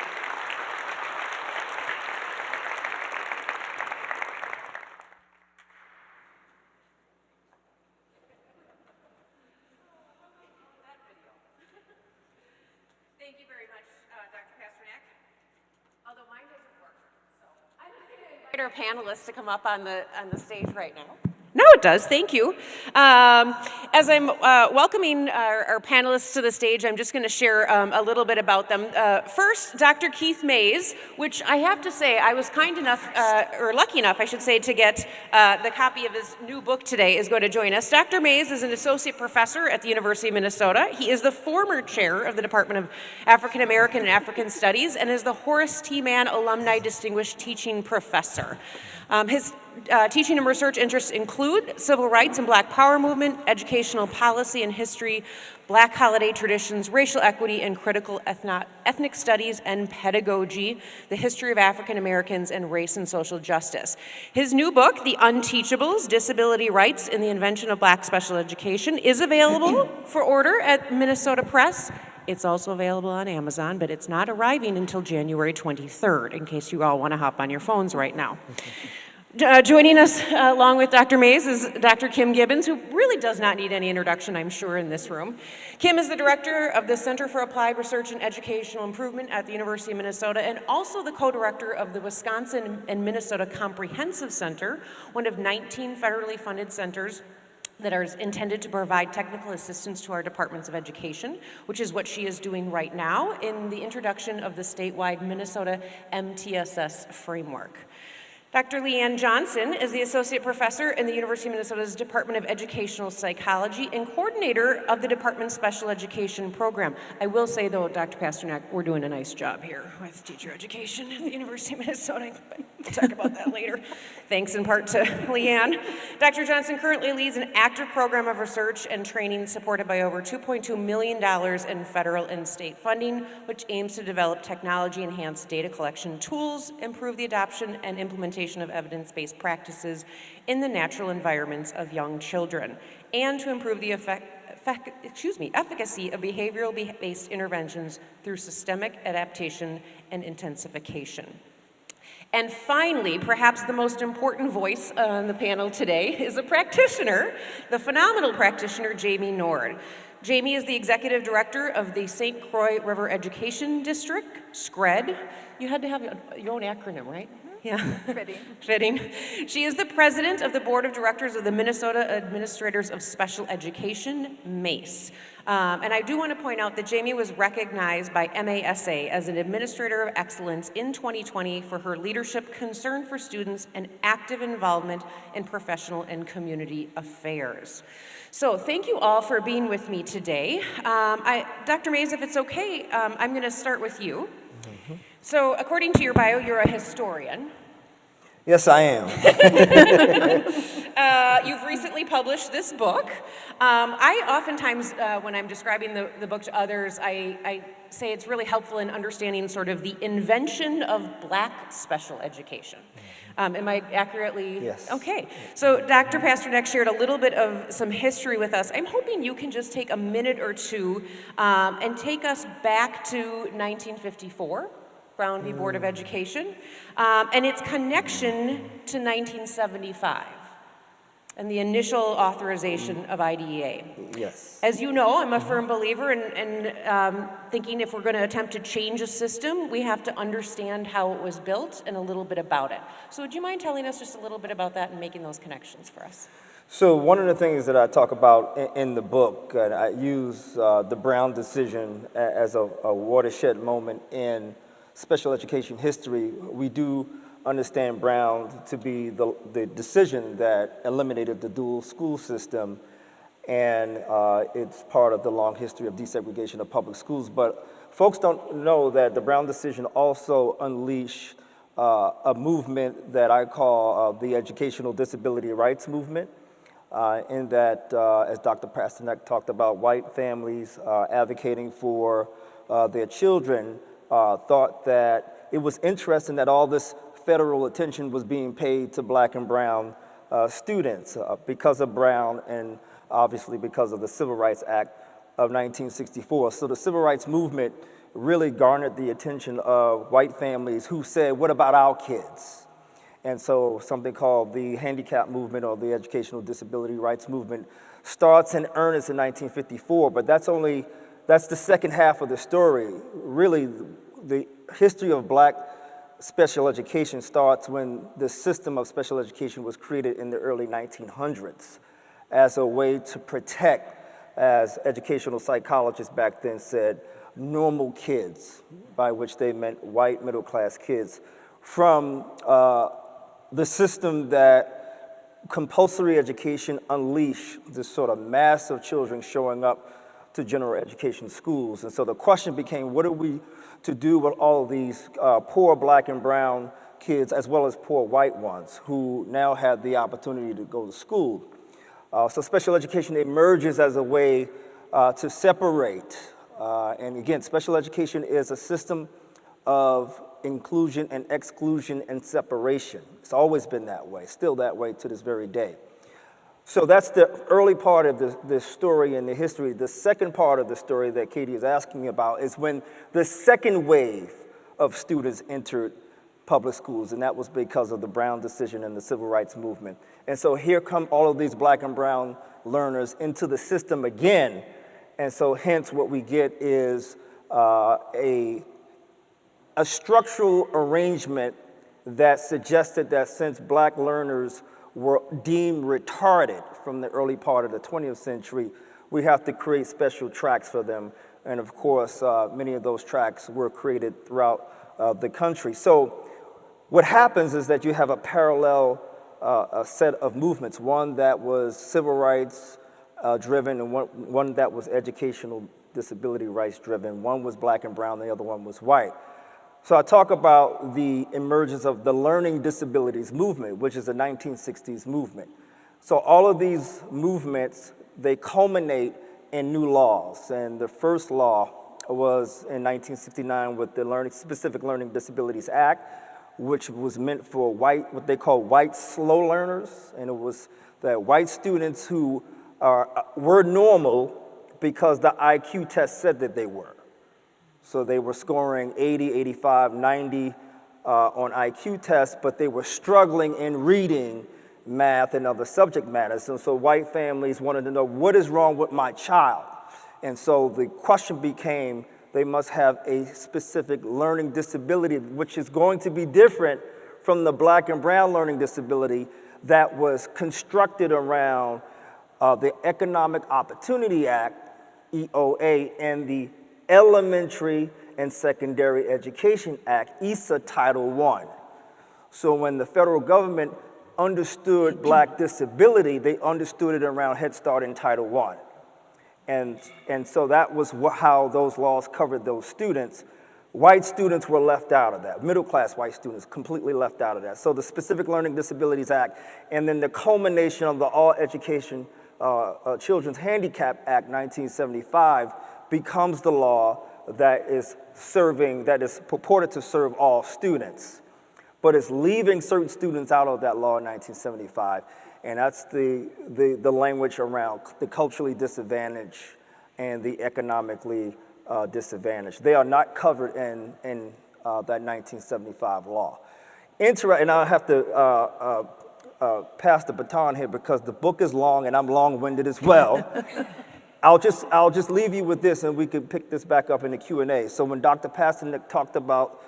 Thank you very much, Dr. Pasternack. Although mine doesn't work, so I'm going to invite our panelists to come up on the stage right now. No, it does. Thank you. As I'm welcoming our panelists to the stage, I'm just going to share a little bit about them. First, Dr. Keith MASE, which I have to say I was kind enough, or lucky enough, I should say, to get the copy of his new book today, is going to join us. Dr. MASE is an associate professor at the University of Minnesota. He is the former chair of the Department of African American and African Studies and is the Horace T. Mann Alumni Distinguished Teaching Professor. His teaching and research interests include civil rights and Black Power movement, educational policy and history, Black holiday traditions, racial equity and critical ethnic studies and pedagogy, the history of African Americans, and race and social justice. His new book, The Unteachables, Disability Rights in the Invention of Black Special Education, is available for order at Minnesota Press. It's also available on Amazon, but it's not arriving until January 23rd, in case you all want to hop on your phones right now. Joining us along with Dr. MASE is Dr. Kim Gibbons, who really does not need any introduction, I'm sure, in this room. Kim is the director of the Center for Applied Research and Educational Improvement at the University of Minnesota, and also the co-director of the Wisconsin and Minnesota Comprehensive Center, one of 19 federally funded centers that are intended to provide technical assistance to our departments of education, which is what she is doing right now in the introduction of the statewide Minnesota MTSS framework. Dr. Leanne Johnson is the Associate Professor in the University of Minnesota's Department of Educational Psychology and coordinator of the Department's Special Education Program. I will say, though, Dr. Pasternack, we're doing a nice job here with teacher education at the University of Minnesota, but we'll talk about that later. Thanks in part to Leanne. Dr. Johnson currently leads an active program of research and training supported by over $2.2 million in federal and state funding, which aims to develop technology-enhanced data collection tools, improve the adoption and implementation of evidence-based practices in the natural environments of young children, and to improve the efficacy of behavioral-based interventions through systemic adaptation and intensification. And finally, perhaps the most important voice on the panel today is a practitioner, the phenomenal practitioner, Jamie Nord. Jamie is the executive director of the St. Croix River Education District, SCRED. You had to have your own acronym, right? Yeah. Fitting. She is the president of the board of directors of the Minnesota Administrators of Special Education, MASE. And I do want to point out that Jamie was recognized by MASE as an Administrator of Excellence in 2020 for her leadership, concern for students, and active involvement in professional and community affairs. So thank you all for being with me today. Dr. MASE, if it's okay, I'm going to start with you. Mm-hmm. So according to your bio, you're a historian. Yes, I am. You've recently published this book. I oftentimes, when I'm describing the book to others, I say it's really helpful in understanding sort of the invention of Black special education. Am I accurately? Yes. Okay. So Dr. Pasternack shared a little bit of some history with us. I'm hoping you can just take a minute or two and take us back to 1954. Brown v. Board of Education, and its connection to 1975 and the initial authorization of IDEA. Yes. As you know, I'm a firm believer in thinking if we're going to attempt to change a system, we have to understand how it was built and a little bit about it. So would you mind telling us just a little bit about that and making those connections for us? So one of the things that I talk about in the book, and I use the Brown decision as a watershed moment in special education history. We do understand Brown to be the decision that eliminated the dual school system, and it's part of the long history of desegregation of public schools. But folks don't know that the Brown decision also unleashed a movement that I call the educational disability rights movement, in that, as Dr. Pasternack talked about, white families advocating for their children thought that it was interesting that all this federal attention was being paid to Black and brown students because of Brown and obviously because of the Civil Rights Act of 1964. So the Civil Rights Movement really garnered the attention of white families who said, what about our kids? And so something called the handicap movement or the educational disability rights movement starts in earnest in 1954, but that's the second half of the story. Really, the history of Black special education starts when the system of special education was created in the early 1900s as a way to protect, as educational psychologists back then said, normal kids, by which they meant white middle-class kids, from the system that compulsory education unleashed this sort of mass of children showing up to general education schools. And so the question became, what are we to do with all of these poor black and brown kids, as well as poor white ones, who now had the opportunity to go to school? So special education emerges as a way to separate. And again, special education is a system of inclusion and exclusion and separation. It's always been that way, still that way to this very day. So that's the early part of the story and the history. The second part of the story that Katie is asking about is when the second wave of students entered public schools, and that was because of the Brown decision and the civil rights movement. And so here come all of these black and brown learners into the system again. And so hence what we get is a structural arrangement that suggested that since black learners were deemed retarded from the early part of the 20th century, we have to create special tracks for them. And of course, many of those tracks were created throughout the country. So what happens is that you have a parallel set of movements, one that was civil rights driven and one that was educational disability rights driven. One was black and brown, the other one was white. So I talk about the emergence of the learning disabilities movement, which is a 1960s movement. So all of these movements, they culminate in new laws. And the first law was in 1969 with the Specific Learning Disabilities Act, which was meant for what they call white slow learners. And it was that white students who were normal because the IQ test said that they were. So they were scoring 80, 85, 90 on IQ tests, but they were struggling in reading, math, and other subject matters. And so white families wanted to know, what is wrong with my child? And so the question became, they must have a specific learning disability, which is going to be different from the black and brown learning disability that was constructed around the Economic Opportunity Act, EOA, and the Elementary and Secondary Education Act, ESA Title I. So when the federal government understood black disability, they understood it around Head Start and Title I. And so that was how those laws covered those students. White students were left out of that. Middle-class white students completely left out of that. So the Specific Learning Disabilities Act, and then the culmination of the All Education Children's Handicap Act, 1975, becomes the law that is purported to serve all students, but it's leaving certain students out of that law in 1975, and that's the language around the culturally disadvantaged and the economically disadvantaged. They are not covered in that 1975 law. And I have to pass the baton here because the book is long and I'm long-winded as well. I'll just leave you with this and we can pick this back up in the Q&A. So when Dr. Pasternack talked about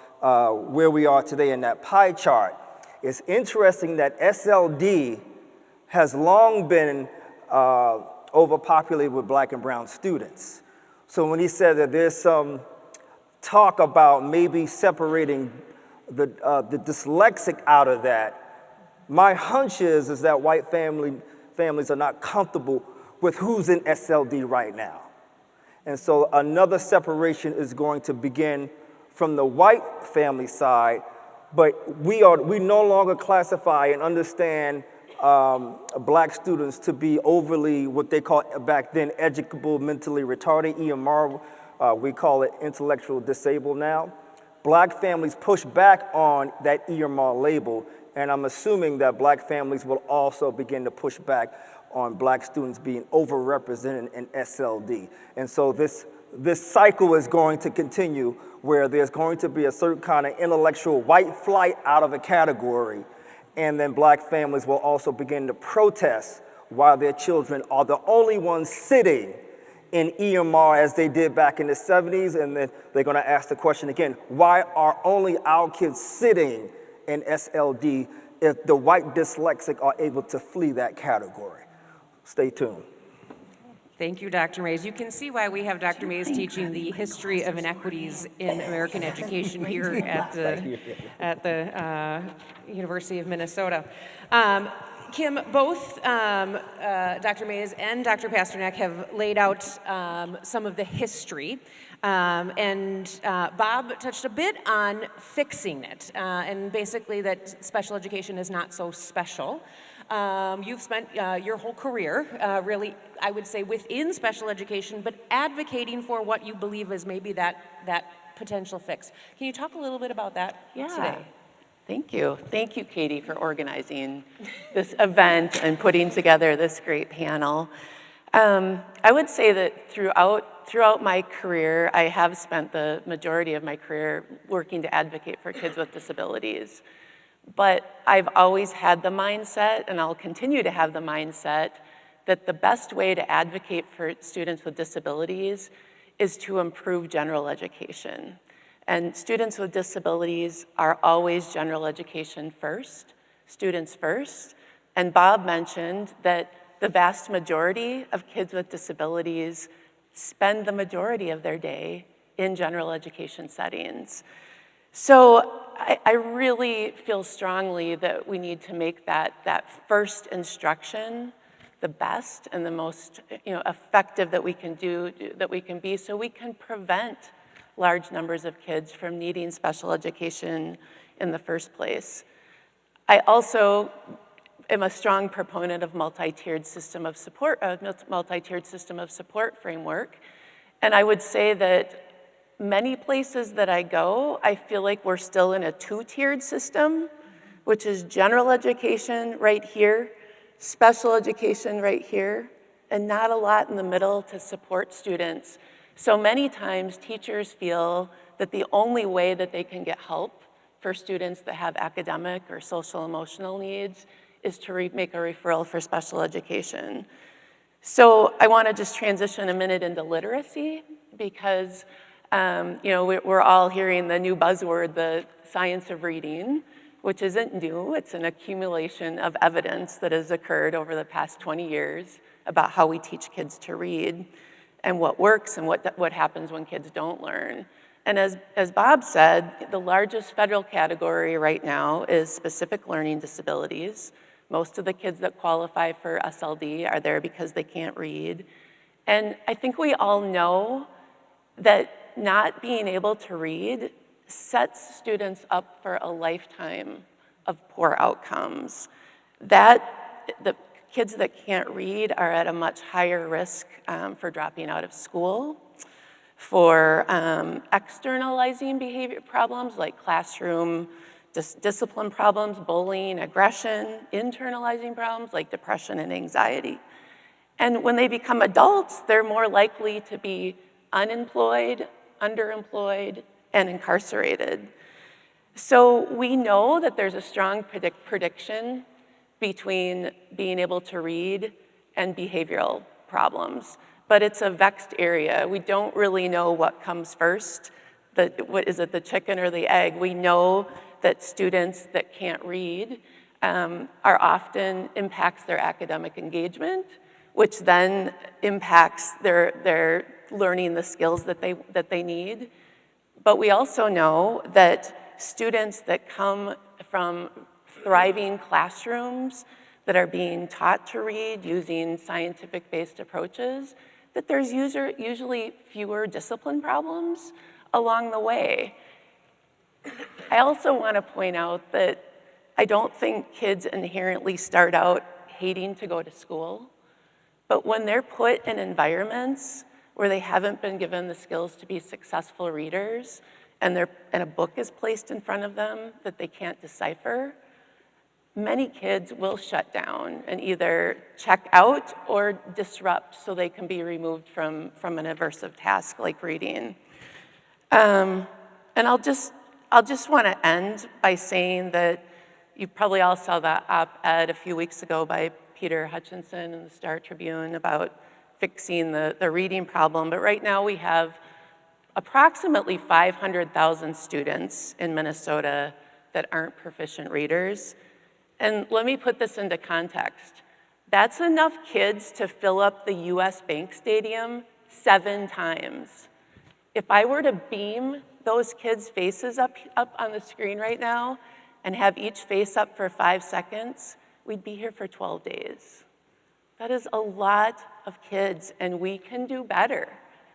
where we are today in that pie chart, it's interesting that SLD has long been overpopulated with black and brown students. So when he said that there's some talk about maybe separating the dyslexic out of that, my hunch is that white families are not comfortable with who's in SLD right now. And so another separation is going to begin from the white family side, but we no longer classify and understand black students to be overly, what they call back then, educable, mentally retarded, EMR, we call it intellectual disabled now. Black families push back on that EMR label, and I'm assuming that black families will also begin to push back on black students being overrepresented in SLD. And so this cycle is going to continue where there's going to be a certain kind of intellectual white flight out of a category, and then black families will also begin to protest while their children are the only ones sitting in EMR as they did back in the 70s, and then they're gonna ask the question again, why are only our kids sitting in SLD if the white dyslexic are able to flee that category? Stay tuned. Thank you, Dr. Mays. You can see why we have Dr. Mays teaching the history of inequities in American education here at the University of Minnesota. Kim, both Dr. Mays and Dr. Pasternack have laid out some of the history, and Bob touched a bit on fixing it, and basically that special education is not so special. You've spent your whole career, really, I would say, within special education, but advocating for what you believe is maybe that potential fix. Can you talk a little bit about that today? Thank you. Thank you, Katie, for organizing this event and putting together this great panel. I would say that throughout my career, I have spent the majority of my career working to advocate for kids with disabilities. But I've always had the mindset, and I'll continue to have the mindset, that the best way to advocate for students with disabilities is to improve general education. And students with disabilities are always general education first, students first. And Bob mentioned that the vast majority of kids with disabilities spend the majority of their day in general education settings. So I really feel strongly that we need to make that first instruction the best and the most effective that we can do, that we can be, so we can prevent large numbers of kids from needing special education in the first place. I also am a strong proponent of multi-tiered system of support framework, and I would say that many places that I go, I feel like we're still in a two-tiered system, which is general education right here, special education right here, and not a lot in the middle to support students. So many times teachers feel that the only way that they can get help for students that have academic or social emotional needs is to make a referral for special education. So I want to just transition a minute into literacy, because we're all hearing the new buzzword, the science of reading, which isn't new. It's an accumulation of evidence that has occurred over the past 20 years about how we teach kids to read and what works and what happens when kids don't learn. And as Bob said, the largest federal category right now is specific learning disabilities. Most of the kids that qualify for SLD are there because they can't read. And I think we all know that not being able to read sets students up for a lifetime of poor outcomes. The kids that can't read are at a much higher risk for dropping out of school, for externalizing behavior problems like classroom discipline problems, bullying, aggression, internalizing problems like depression and anxiety. And when they become adults, they're more likely to be unemployed, underemployed, and incarcerated. So we know that there's a strong prediction between being able to read and behavioral problems, but it's a vexed area. We don't really know what comes first. What is it, the chicken or the egg? We know that students that can't read are often impacts their academic engagement, which then impacts their learning the skills that they need. But we also know that students that come from thriving classrooms that are being taught to read using scientific-based approaches, that there's usually fewer discipline problems along the way. I also want to point out that I don't think kids inherently start out hating to go to school, but when they're put in environments where they haven't been given the skills to be successful readers, and a book is placed in front of them that they can't decipher, many kids will shut down and either check out or disrupt so they can be removed from an aversive task like reading. And I'll just want to end by saying that you probably all saw that op-ed a few weeks ago by Peter Hutchinson in the Star Tribune about fixing the reading problem, but right now we have approximately 500,000 students in Minnesota that aren't proficient readers. And let me put this into context. That's enough kids to fill up the US Bank Stadium 7 times. If I were to beam those kids' faces up on the screen right now and have each face up for 5 seconds, we'd be here for 12 days. That is a lot of kids, and we can do better.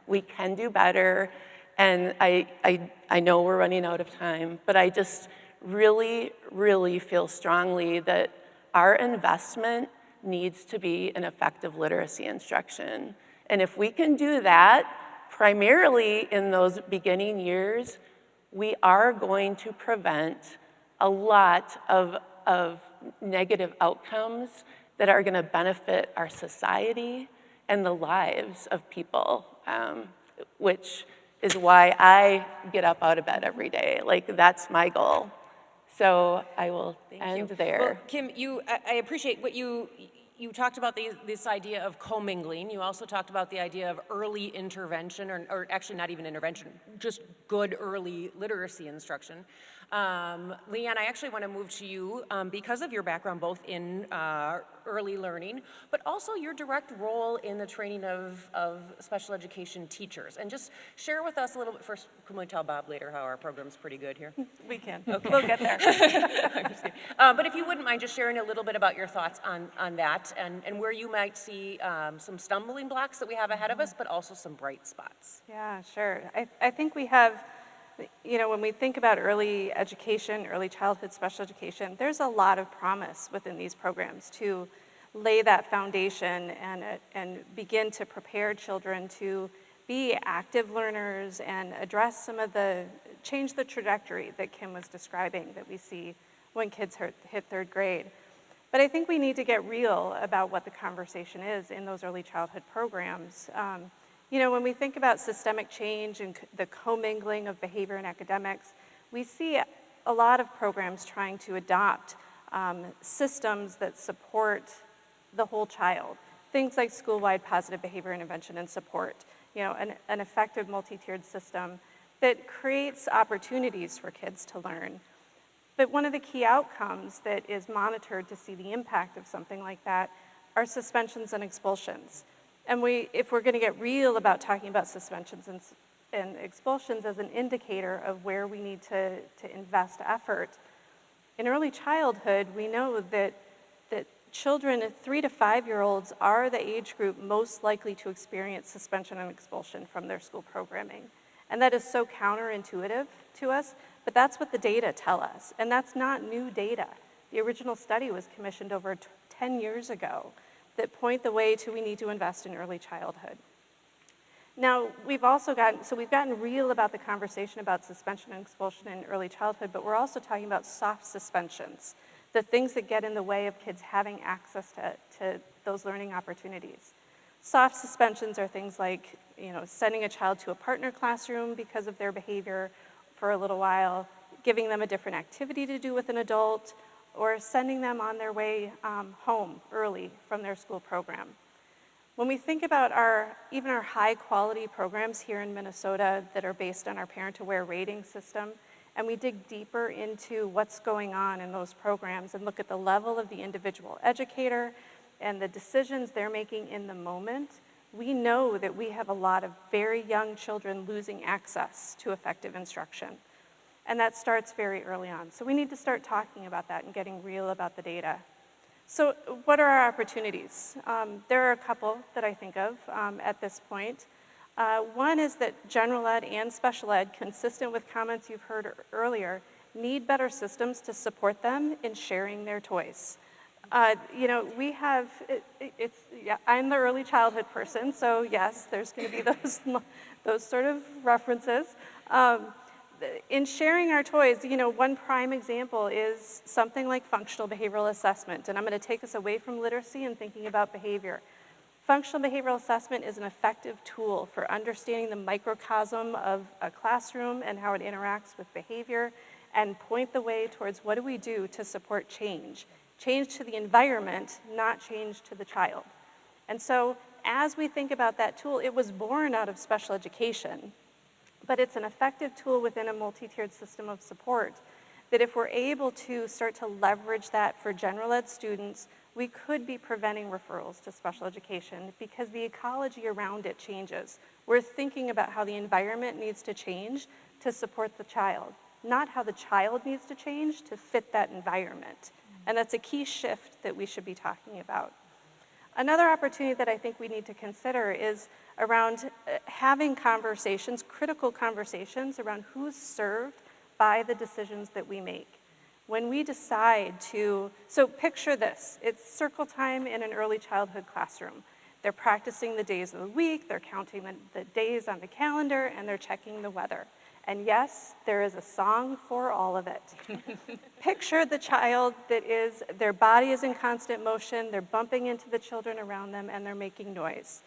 We can do better, and I know we're running out of time, but I just really, really feel strongly that our investment needs to be in effective literacy instruction. And if we can do that, primarily in those beginning years, we are going to prevent a lot of negative outcomes that are gonna benefit our society and the lives of people, which is why I get up out of bed every day. Like, that's my goal. So I will end there. Well, Kim, I appreciate what you talked about this idea of commingling. You also talked about the idea of early intervention, or actually not even intervention, just good early literacy instruction. Leanne, I actually want to move to you because of your background both in early learning, but also your direct role in the training of special education teachers. And just share with us a little bit, first, can we tell Bob later how our program's pretty good here? We can. Okay. We'll get there. I'm just kidding. But if you wouldn't mind just sharing a little bit about your thoughts on that and where you might see some stumbling blocks that we have ahead of us, but also some bright spots. Yeah, sure. I think we have, when we think about early education, early childhood special education, there's a lot of promise within these programs to lay that foundation and begin to prepare children to be active learners and address some of change the trajectory that Kim was describing that we see when kids hit 3rd grade. But I think we need to get real about what the conversation is in those early childhood programs. When we think about systemic change and the commingling of behavior and academics, we see a lot of programs trying to adopt systems that support the whole child. Things like school-wide positive behavior intervention and support, an effective multi-tiered system that creates opportunities for kids to learn. But one of the key outcomes that is monitored to see the impact of something like that are suspensions and expulsions. And if we're going to get real about talking about suspensions and expulsions as an indicator of where we need to invest effort, in early childhood, we know that children, 3 to 5-year-olds, are the age group most likely to experience suspension and expulsion from their school programming. And that is so counterintuitive to us, but that's what the data tell us. And that's not new data. The original study was commissioned over 10 years ago that point the way to we need to invest in early childhood. Now, we've gotten real about the conversation about suspension and expulsion in early childhood, but we're also talking about soft suspensions, the things that get in the way of kids having access to those learning opportunities. Soft suspensions are things like, sending a child to a partner classroom because of their behavior for a little while, giving them a different activity to do with an adult, or sending them on their way home early from their school program. When we think about even our high quality programs here in Minnesota that are based on our parent-aware rating system, and we dig deeper into what's going on in those programs and look at the level of the individual educator and the decisions they're making in the moment, we know that we have a lot of very young children losing access to effective instruction. And that starts very early on. So we need to start talking about that and getting real about the data. So what are our opportunities? There are a couple that I think of at this point. One is that general ed and special ed, consistent with comments you've heard earlier, need better systems to support them in sharing their toys. We have, I'm the early childhood person, so yes, there's going to be those sort of references. In sharing our toys, one prime example is something like functional behavioral assessment, and I'm going to take us away from literacy and thinking about behavior. Functional behavioral assessment is an effective tool for understanding the microcosm of a classroom and how it interacts with behavior, and point the way towards what do we do to support change. Change to the environment, not change to the child. And so as we think about that tool, it was born out of special education, but it's an effective tool within a multi-tiered system of support that if we're able to start to leverage that for general ed students, we could be preventing referrals to special education because the ecology around it changes. We're thinking about how the environment needs to change to support the child, not how the child needs to change to fit that environment. And that's a key shift that we should be talking about. Another opportunity that I think we need to consider is around having conversations, critical conversations around who's served by the decisions that we make. When we decide to, so picture this, it's circle time in an early childhood classroom. They're practicing the days of the week, they're counting the days on the calendar, and they're checking the weather. And yes, there is a song for all of it. Picture the child that is, their body is in constant motion, they're bumping into the children around them, and they're making noise.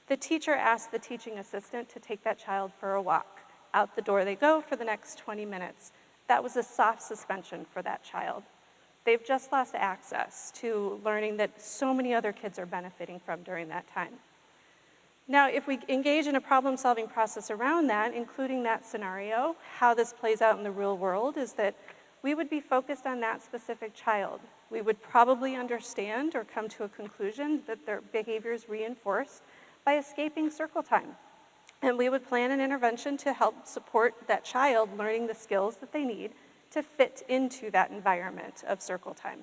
The teacher asks the teaching assistant to take that child for a walk. Out the door they go for the next 20 minutes. That was a soft suspension for that child. They've just lost access to learning that so many other kids are benefiting from during that time. Now, if we engage in a problem-solving process around that, including that scenario, how this plays out in the real world is that we would be focused on that specific child. We would probably understand or come to a conclusion that their behavior is reinforced by escaping circle time. And we would plan an intervention to help support that child learning the skills that they need to fit into that environment of circle time.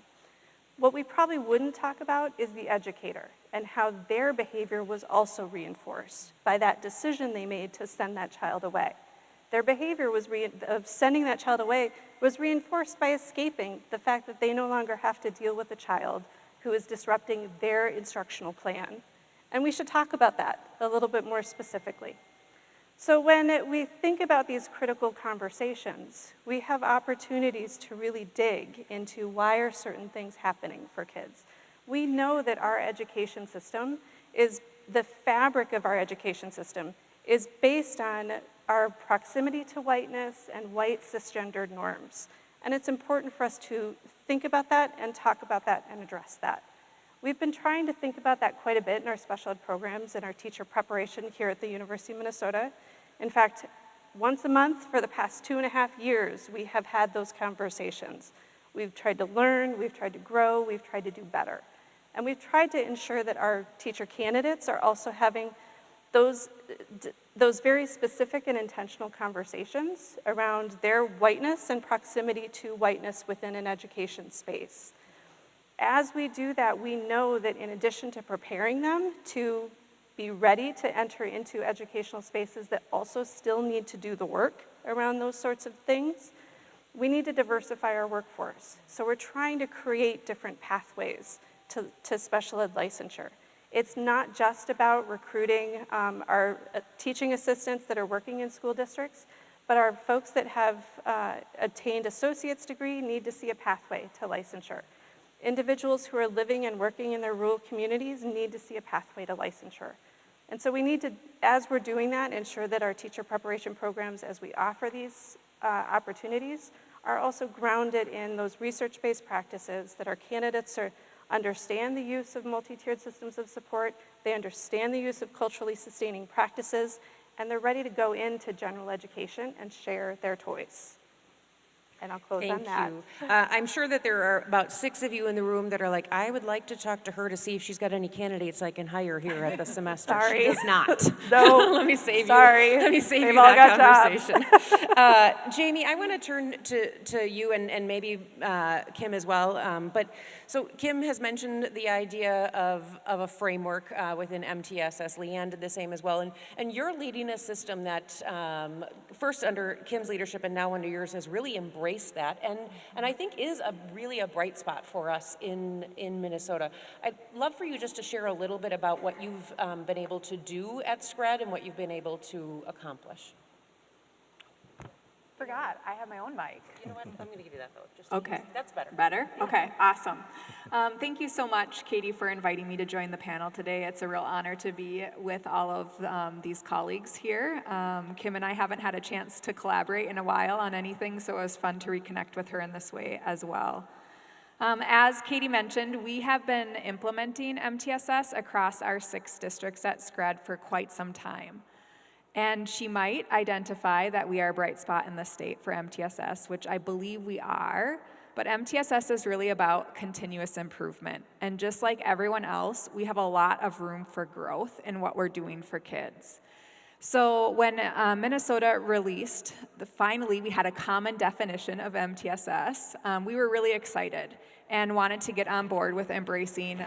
What we probably wouldn't talk about is the educator and how their behavior was also reinforced by that decision they made to send that child away. Their behavior of sending that child away was reinforced by escaping the fact that they no longer have to deal with a child who is disrupting their instructional plan. And we should talk about that a little bit more specifically. So when we think about these critical conversations, we have opportunities to really dig into why are certain things happening for kids. We know that our education system is, the fabric of our education system is based on our proximity to whiteness and white cisgendered norms. And it's important for us to think about that and talk about that and address that. We've been trying to think about that quite a bit in our special ed programs and our teacher preparation here at the University of Minnesota. In fact, once a month for the past 2.5 years, we have had those conversations. We've tried to learn, we've tried to grow, we've tried to do better. And we've tried to ensure that our teacher candidates are also having those very specific and intentional conversations around their whiteness and proximity to whiteness within an education space. As we do that, we know that in addition to preparing them to be ready to enter into educational spaces that also still need to do the work around those sorts of things, we need to diversify our workforce. So we're trying to create different pathways to special ed licensure. It's not just about recruiting our teaching assistants that are working in school districts, but our folks that have obtained associate's degree need to see a pathway to licensure. Individuals who are living and working in their rural communities need to see a pathway to licensure. And so we need to, as we're doing that, ensure that our teacher preparation programs, as we offer these opportunities, are also grounded in those research-based practices that our candidates understand the use of multi-tiered systems of support, they understand the use of culturally sustaining practices, and they're ready to go into general education and share their toys. And I'll close on that. Thank you. I'm sure that there are about 6 of you in the room that are like, I would like to talk to her to see if she's got any candidates I can hire here at the semester. Sorry. She does not. No. Let me save Sorry. you. Let me save They've you all that got conversation. Jamie, I want to turn to you and maybe Kim as well. But so Kim has mentioned the idea of a framework within MTSS. Leanne did the same as well. And you're leading a system that first under Kim's leadership and now under yours has really embraced that, and I think is really a bright spot for us in Minnesota. I'd love for you just to share a little bit about what you've been able to do at SCRED and what you've been able to accomplish. Forgot, I have my own mic. You know what, I'm going to give you that though. Just Okay. That's better. Better? Okay, awesome. Thank you so much, Katie, for inviting me to join the panel today. It's a real honor to be with all of these colleagues here. Kim and I haven't had a chance to collaborate in a while on anything, so it was fun to reconnect with her in this way as well. As Katie mentioned, we have been implementing MTSS across our 6 districts at SCRED for quite some time. And she might identify that we are a bright spot in the state for MTSS, which I believe we are, but MTSS is really about continuous improvement. And just like everyone else, we have a lot of room for growth in what we're doing for kids. So when Minnesota released, finally we had a common definition of MTSS, we were really excited and wanted to get on board with embracing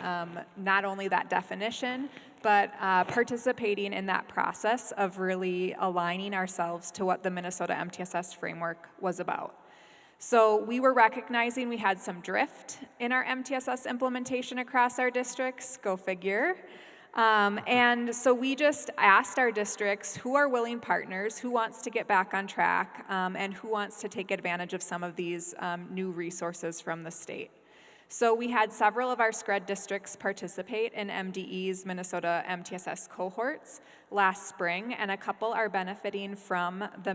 not only that definition, but participating in that process of really aligning ourselves to what the Minnesota MTSS framework was about. So we were recognizing we had some drift in our MTSS implementation across our districts, go figure. And so we just asked our districts who are willing partners, who wants to get back on track, and who wants to take advantage of some of these new resources from the state. So we had several of our SCRED districts participate in MDE's Minnesota MTSS cohorts last spring, and a couple are benefiting from the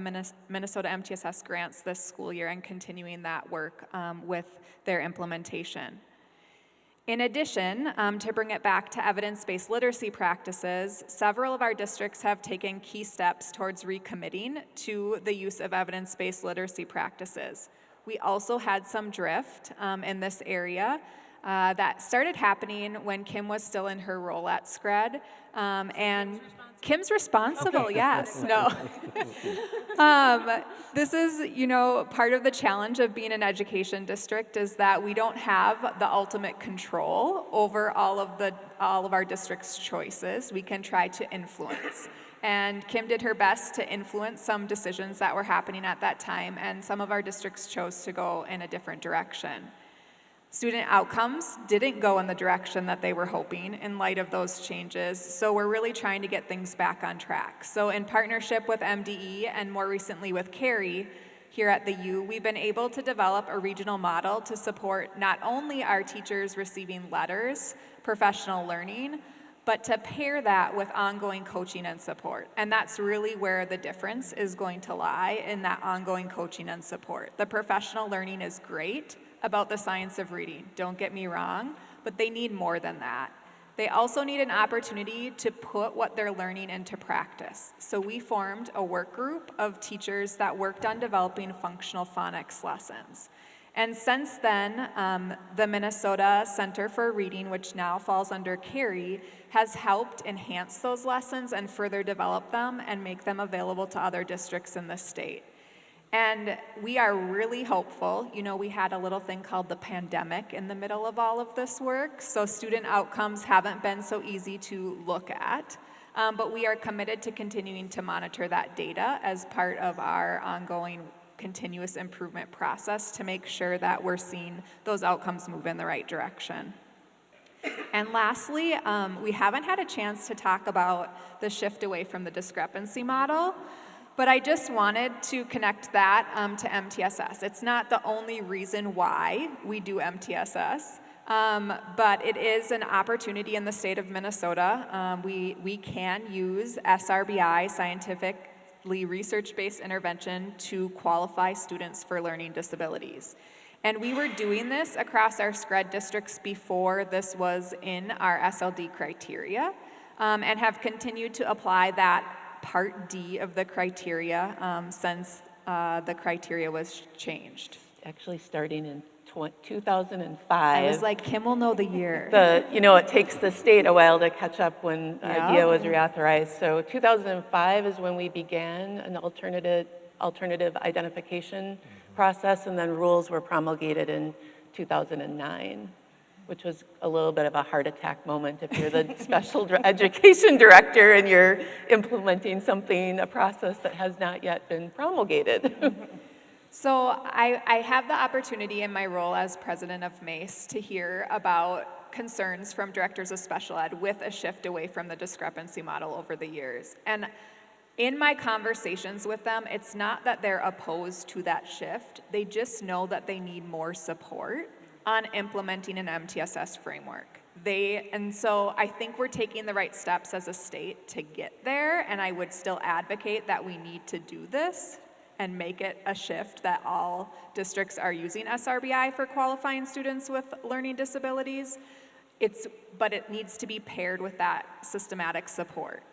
Minnesota MTSS grants this school year and continuing that work with their implementation. In addition, to bring it back to evidence-based literacy practices, several of our districts have taken key steps towards recommitting to the use of evidence-based literacy practices. We also had some drift in this area that started happening when Kim was still in her role at SCRED. And Kim's responsible, okay. Yes, no. This is, part of the challenge of being an education district is that we don't have the ultimate control over all of our district's choices. We can try to influence. And Kim did her best to influence some decisions that were happening at that time, and some of our districts chose to go in a different direction. Student outcomes didn't go in the direction that they were hoping in light of those changes, so we're really trying to get things back on track. So in partnership with MDE and more recently with CARI here at the U, we've been able to develop a regional model to support not only our teachers receiving letters, professional learning, but to pair that with ongoing coaching and support. And that's really where the difference is going to lie, in that ongoing coaching and support. The professional learning is great about the science of reading, don't get me wrong, but they need more than that. They also need an opportunity to put what they're learning into practice. So we formed a work group of teachers that worked on developing functional phonics lessons. And since then, the Minnesota Center for Reading, which now falls under CARI, has helped enhance those lessons and further develop them and make them available to other districts in the state. And we are really hopeful. We had a little thing called the pandemic in the middle of all of this work, so student outcomes haven't been so easy to look at. But we are committed to continuing to monitor that data as part of our ongoing continuous improvement process to make sure that we're seeing those outcomes move in the right direction. And lastly, we haven't had a chance to talk about the shift away from the discrepancy model, but I just wanted to connect that to MTSS. It's not the only reason why we do MTSS, but it is an opportunity in the state of Minnesota. We can use SRBI, scientifically research-based intervention, to qualify students for learning disabilities. And we were doing this across our SCRED districts before this was in our SLD criteria, and have continued to apply that Part D of the criteria since the criteria was changed. Actually starting in 2005. I was like, Kim will know the year. It takes the state a while to catch up when DIA was reauthorized. So 2005 is when we began an alternative identification process, and then rules were promulgated in 2009, which was a little bit of a heart attack moment if you're the special education director and you're implementing a process that has not yet been promulgated. So I have the opportunity in my role as president of MASE to hear about concerns from directors of special ed with a shift away from the discrepancy model over the years. And in my conversations with them, it's not that they're opposed to that shift, they just know that they need more support on implementing an MTSS framework. And so I think we're taking the right steps as a state to get there, and I would still advocate that we need to do this and make it a shift that all districts are using SRBI for qualifying students with learning disabilities. But it needs to be paired with that systematic support.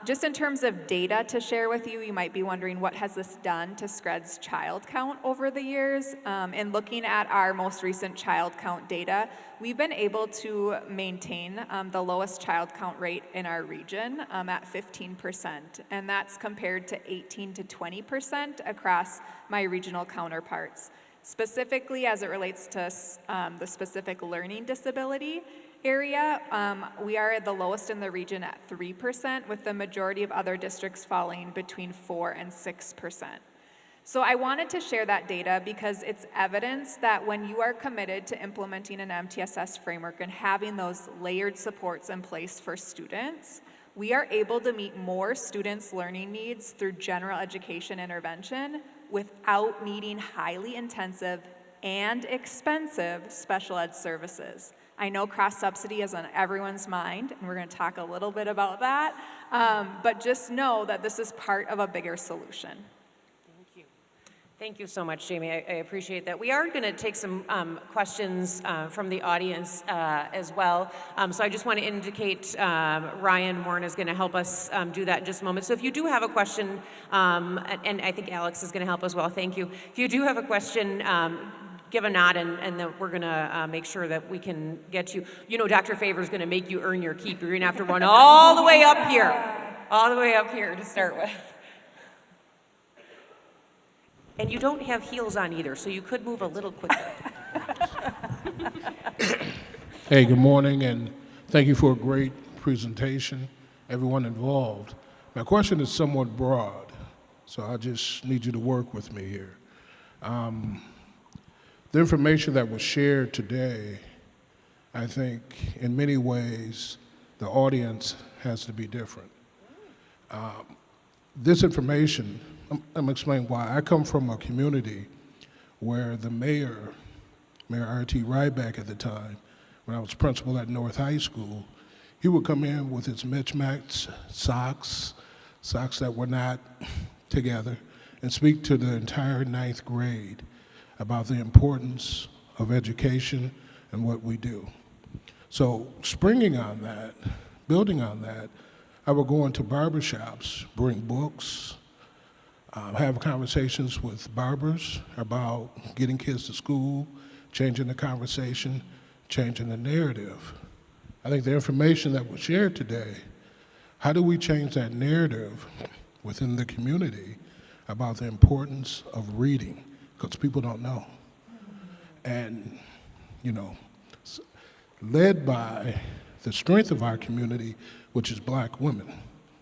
Just in terms of data to share with you, you might be wondering what has this done to SCRED's child count over the years. In looking at our most recent child count data, we've been able to maintain the lowest child count rate in our region at 15%, and that's compared to 18 to 20% across my regional counterparts. Specifically, as it relates to the specific learning disability area, we are the lowest in the region at 3%, with the majority of other districts falling between 4 and 6%. So I wanted to share that data because it's evidence that when you are committed to implementing an MTSS framework and having those layered supports in place for students, we are able to meet more students' learning needs through general education intervention without needing highly intensive and expensive special ed services. I know cross-subsidy is on everyone's mind, and we're going to talk a little bit about that, but just know that this is part of a bigger solution. Thank you. Thank you so much, Jamie. I appreciate that. We are going to take some questions from the audience as well. So I just want to indicate Ryan Warren is going to help us do that in just a moment. So if you do have a question, and I think Alex is going to help as well, thank you. If you do have a question, give a nod, and then we're going to make sure that we can get you. You know, Dr. Favor's going to make you earn your keep. You're going to have to run all the way up here, to start with. And you don't have heels on either, so you could move a little quicker. Hey, good morning, and thank you for a great presentation, everyone involved. My question is somewhat broad, so I just need you to work with me here. The information that was shared today, I think in many ways the audience has to be different. This information, I'm going to explain why. I come from a community where the Mayor R.T. Ryback at the time, when I was principal at North High School, he would come in with his mismatched socks that were not together, and speak to the entire 9th grade about the importance of education and what we do. So springing on that, building on that, I would go into barbershops, bring books, have conversations with barbers about getting kids to school, changing the conversation, changing the narrative. I think the information that was shared today, how do we change that narrative within the community about the importance of reading? Because people don't know. And, you know, led by the strength of our community, which is black women.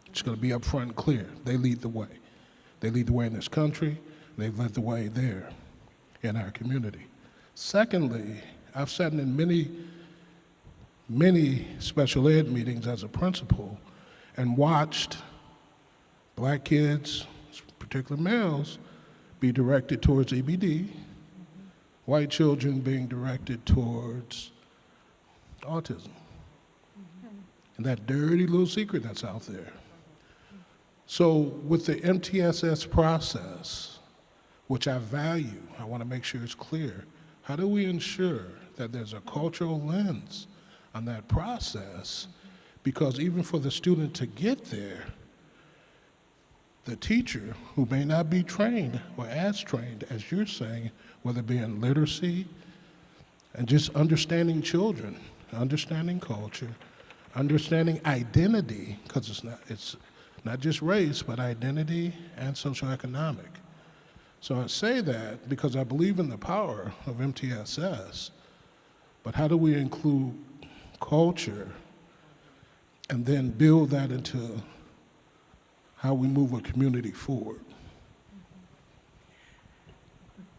It's going to be upfront and clear. They lead the way. They lead the way in this country. They've led the way there in our community. Secondly, I've sat in many special ed meetings as a principal and watched black kids, particularly males, be directed towards EBD, white children being directed towards autism. And that dirty little secret that's out there. So with the MTSS process, which I value, I want to make sure it's clear, how do we ensure that there's a cultural lens on that process? Because even for the student to get there, the teacher, who may not be trained or as trained as you're saying, whether it be in literacy and just understanding children, understanding culture, understanding identity, because it's not just race, but identity and socioeconomic. So I say that because I believe in the power of MTSS, but how do we include culture and then build that into how we move a community forward?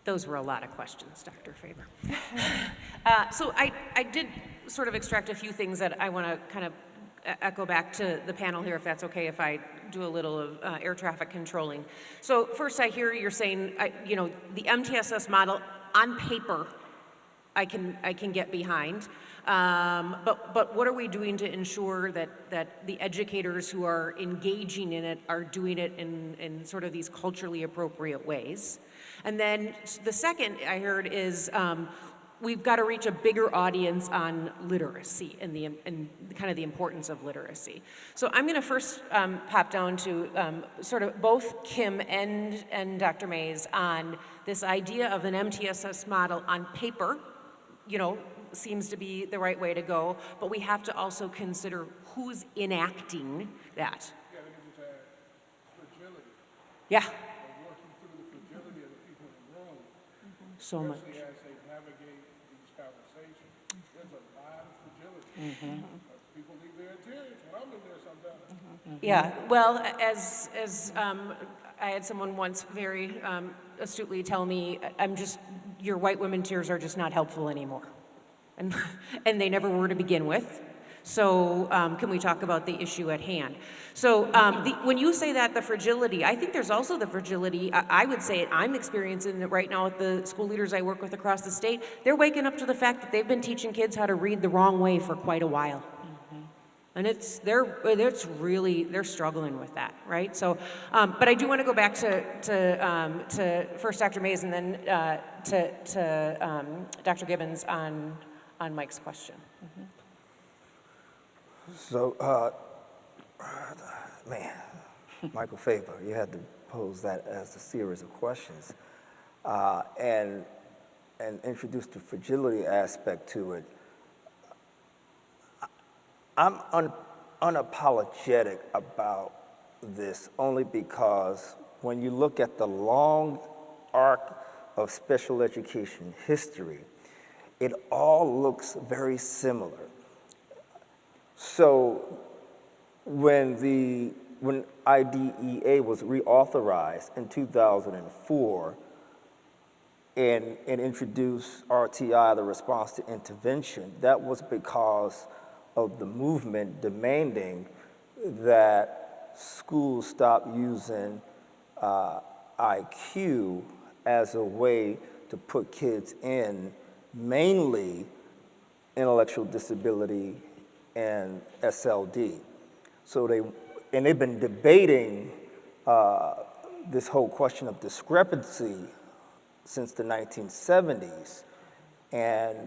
Those were a lot of questions, Dr. Faber. So I did sort of extract a few things that I want to kind of echo back to the panel here, if that's okay, if I do a little of air traffic controlling. So first I hear you're saying, you know, the MTSS model on paper I can get behind. But what are we doing to ensure that the educators who are engaging in it are doing it in sort of these culturally appropriate ways? And then the second I heard is we've got to reach a bigger audience on literacy and kind of the importance of literacy. So I'm going to first pop down to sort of both Kim and Dr. MASE on this idea of an MTSS model on paper, seems to be the right way to go, but we have to also consider who's enacting that. Yeah, let me just add fragility. Yeah, Working through the fragility of the people in the room, so much. especially as they navigate these conversations. There's a lot of fragility. People leave their tears when I'm in there sometimes. Yeah, well, as I had someone once very astutely tell me, your white women tears are just not helpful anymore. And they never were to begin with. So can we talk about the issue at hand? So when you say that, the fragility, I think there's also the fragility, I would say I'm experiencing it right now with the school leaders I work with across the state. They're waking up to the fact that they've been teaching kids how to read the wrong way for quite a while. And they're struggling with that, right? So, but I do want to go back to first Dr. MASE and then to Dr. Gibbons on Mike's question. So, man, Michael Faber, you had to pose that as a series of questions and introduce the fragility aspect to it. I'm unapologetic about this only because when you look at the long arc of special education history, it all looks very similar. So when IDEA was reauthorized in 2004 and introduced RTI, the response to intervention, that was because of the movement demanding that schools stop using IQ as a way to put kids in mainly intellectual disability and SLD. So they've been debating this whole question of discrepancy since the 1970s, and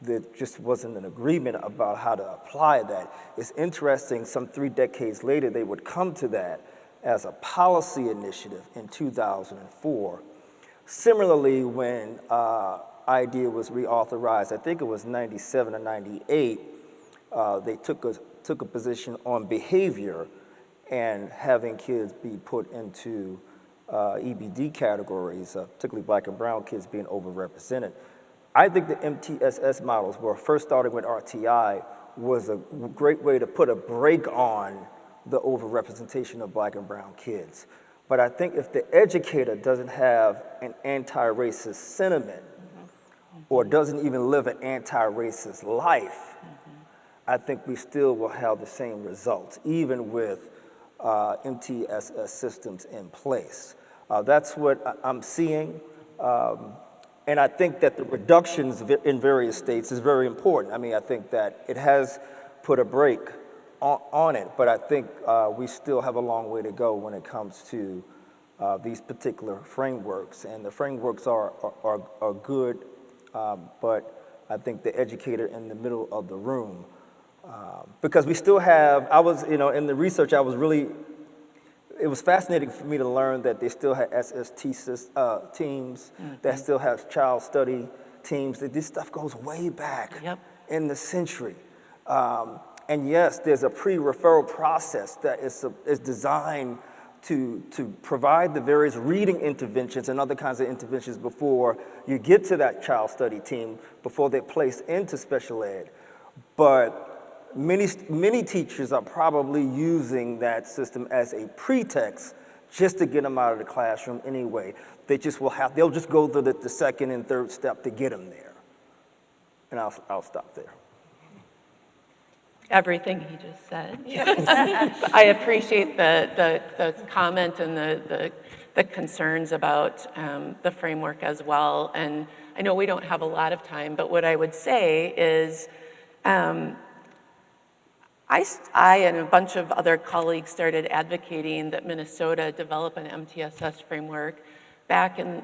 there just wasn't an agreement about how to apply that. It's interesting, some 3 decades later, they would come to that as a policy initiative in 2004. Similarly, when IDEA was reauthorized, I think it was 97 or 98, they took a position on behavior and having kids be put into EBD categories, particularly black and brown kids being overrepresented. I think the MTSS models, were first starting with RTI, was a great way to put a brake on the overrepresentation of black and brown kids. But I think if the educator doesn't have an anti-racist sentiment or doesn't even live an anti-racist life, I think we still will have the same results, even with MTSS systems in place. That's what I'm seeing. And I think that the reductions in various states is very important. I mean, I think that it has put a brake on it, but I think we still have a long way to go when it comes to these particular frameworks. And the frameworks are good, but I think the educator in the middle of the room, because we still have, in the research, it was fascinating for me to learn that they still had SST teams, that still have child study teams, that this stuff goes way back in the century. And yes, there's a pre-referral process that is designed to provide the various reading interventions and other kinds of interventions before you get to that child study team, before they're placed into special ed. But many teachers are probably using that system as a pretext just to get them out of the classroom anyway. They'll just go through the second and third step to get them there. And I'll stop there. Everything he just said. I appreciate the comment and the the concerns about the framework as well. And I know we don't have a lot of time, but what I would say is I and a bunch of other colleagues started advocating that Minnesota develop an MTSS framework back in,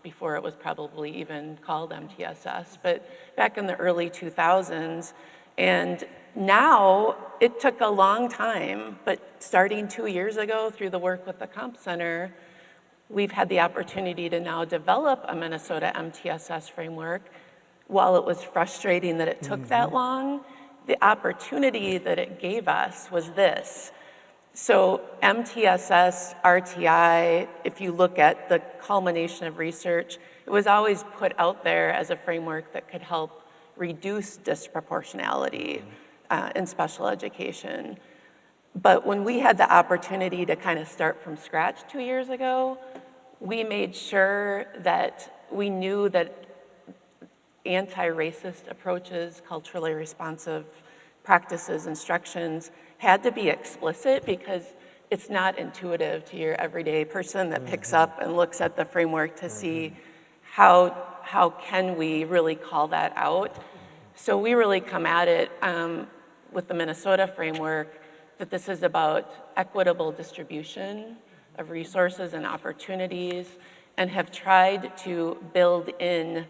before it was probably even called MTSS, but back in the early 2000s. And now, it took a long time, but starting 2 years ago through the work with the Comp Center, we've had the opportunity to now develop a Minnesota MTSS framework. While it was frustrating that it took that long, the opportunity that it gave us was this. So MTSS, RTI, if you look at the culmination of research, it was always put out there as a framework that could help reduce disproportionality in special education. But when we had the opportunity to kind of start from scratch 2 years ago, we made sure that we knew that anti-racist approaches, culturally responsive practices, instructions had to be explicit because it's not intuitive to your everyday person that picks up and looks at the framework to see how can we really call that out. So we really come at it with the Minnesota framework that this is about equitable distribution of resources and opportunities, and have tried to build in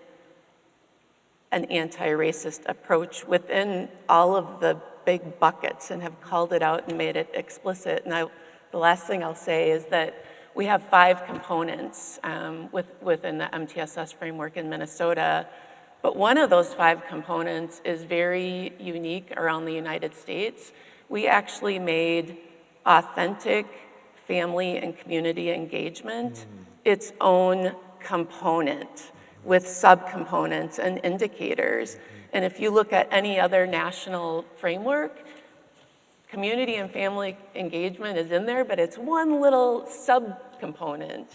an anti-racist approach within all of the big buckets and have called it out and made it explicit. And the last thing I'll say is that we have 5 components within the MTSS framework in Minnesota, but one of those 5 components is very unique around the United States. We actually made authentic family and community engagement its own component with subcomponents and indicators. And if you look at any other national framework, community and family engagement is in there, but it's one little subcomponent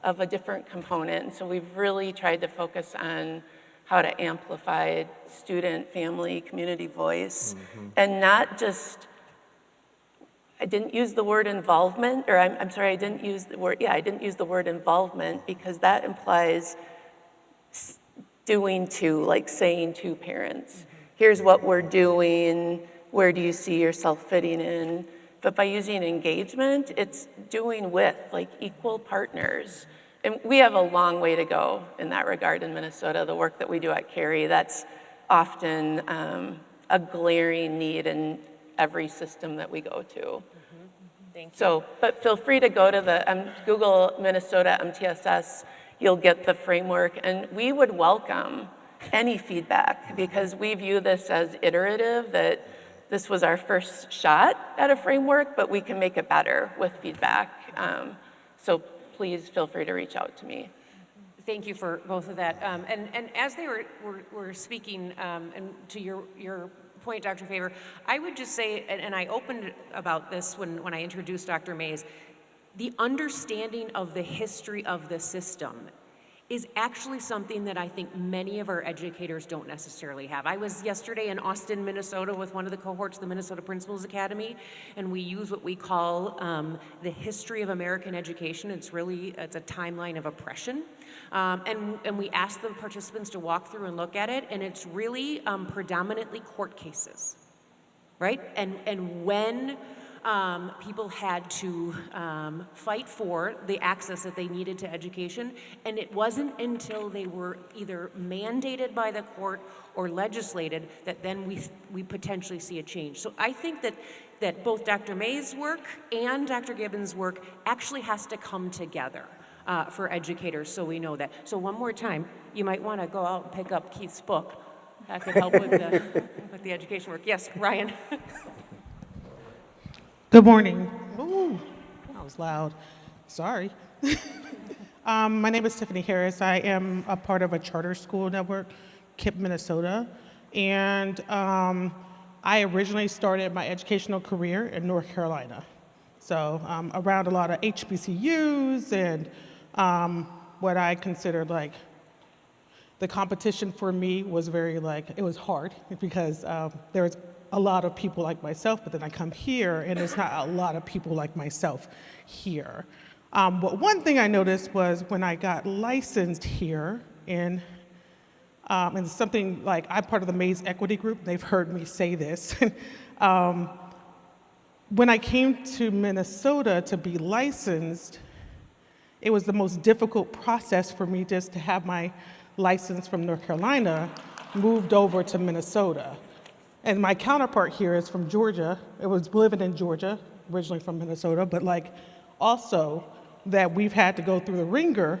of a different component. And so we've really tried to focus on how to amplify student, family, community voice, and not just, I didn't use the word involvement, or I'm sorry, I didn't use the word involvement because that implies doing to, like saying to parents, here's what we're doing, where do you see yourself fitting in? But by using engagement, it's doing with, like equal partners. And we have a long way to go in that regard in Minnesota. The work that we do at Cary, that's often a glaring need in every system that we go to. Thank you. So, but feel free to go to the Google Minnesota MTSS. You'll get the framework, and we would welcome any feedback because we view this as iterative, that this was our first shot at a framework, but we can make it better with feedback. So please feel free to reach out to me. Thank you for both of that. And as they were speaking, and to your point, Dr. Faber, I would just say, and I opened about this when I introduced Dr. MASE, the understanding of the history of the system is actually something that I think many of our educators don't necessarily have. I was yesterday in Austin, Minnesota with one of the cohorts of the Minnesota Principals Academy, and we use what we call the history of American education. It's a timeline of oppression. And we asked the participants to walk through and look at it, and it's really predominantly court cases, right? And when people had to fight for the access that they needed to education, and it wasn't until they were either mandated by the court or legislated that then we potentially see a change. So I think that both Dr. May's work and Dr. Gibbons' work actually has to come together for educators, so we know that. So one more time, you might want to go out and pick up Keith's book. That could help with the education work. Yes, Ryan. Good morning. Ooh, that was loud. Sorry. My name is Tiffany Harris. I am a part of a charter school network, KIPP Minnesota. And I originally started my educational career in North Carolina. So around a lot of HBCUs and what I considered like the competition for me was it was hard because there was a lot of people like myself, but then I come here and there's not a lot of people like myself here. But one thing I noticed was when I got licensed here and something like, I'm part of the MASE equity group, they've heard me say this. When I came to Minnesota to be licensed, it was the most difficult process for me just to have my license from North Carolina moved over to Minnesota. And my counterpart here is from Georgia. It was living in Georgia, originally from Minnesota, but like also that we've had to go through the ringer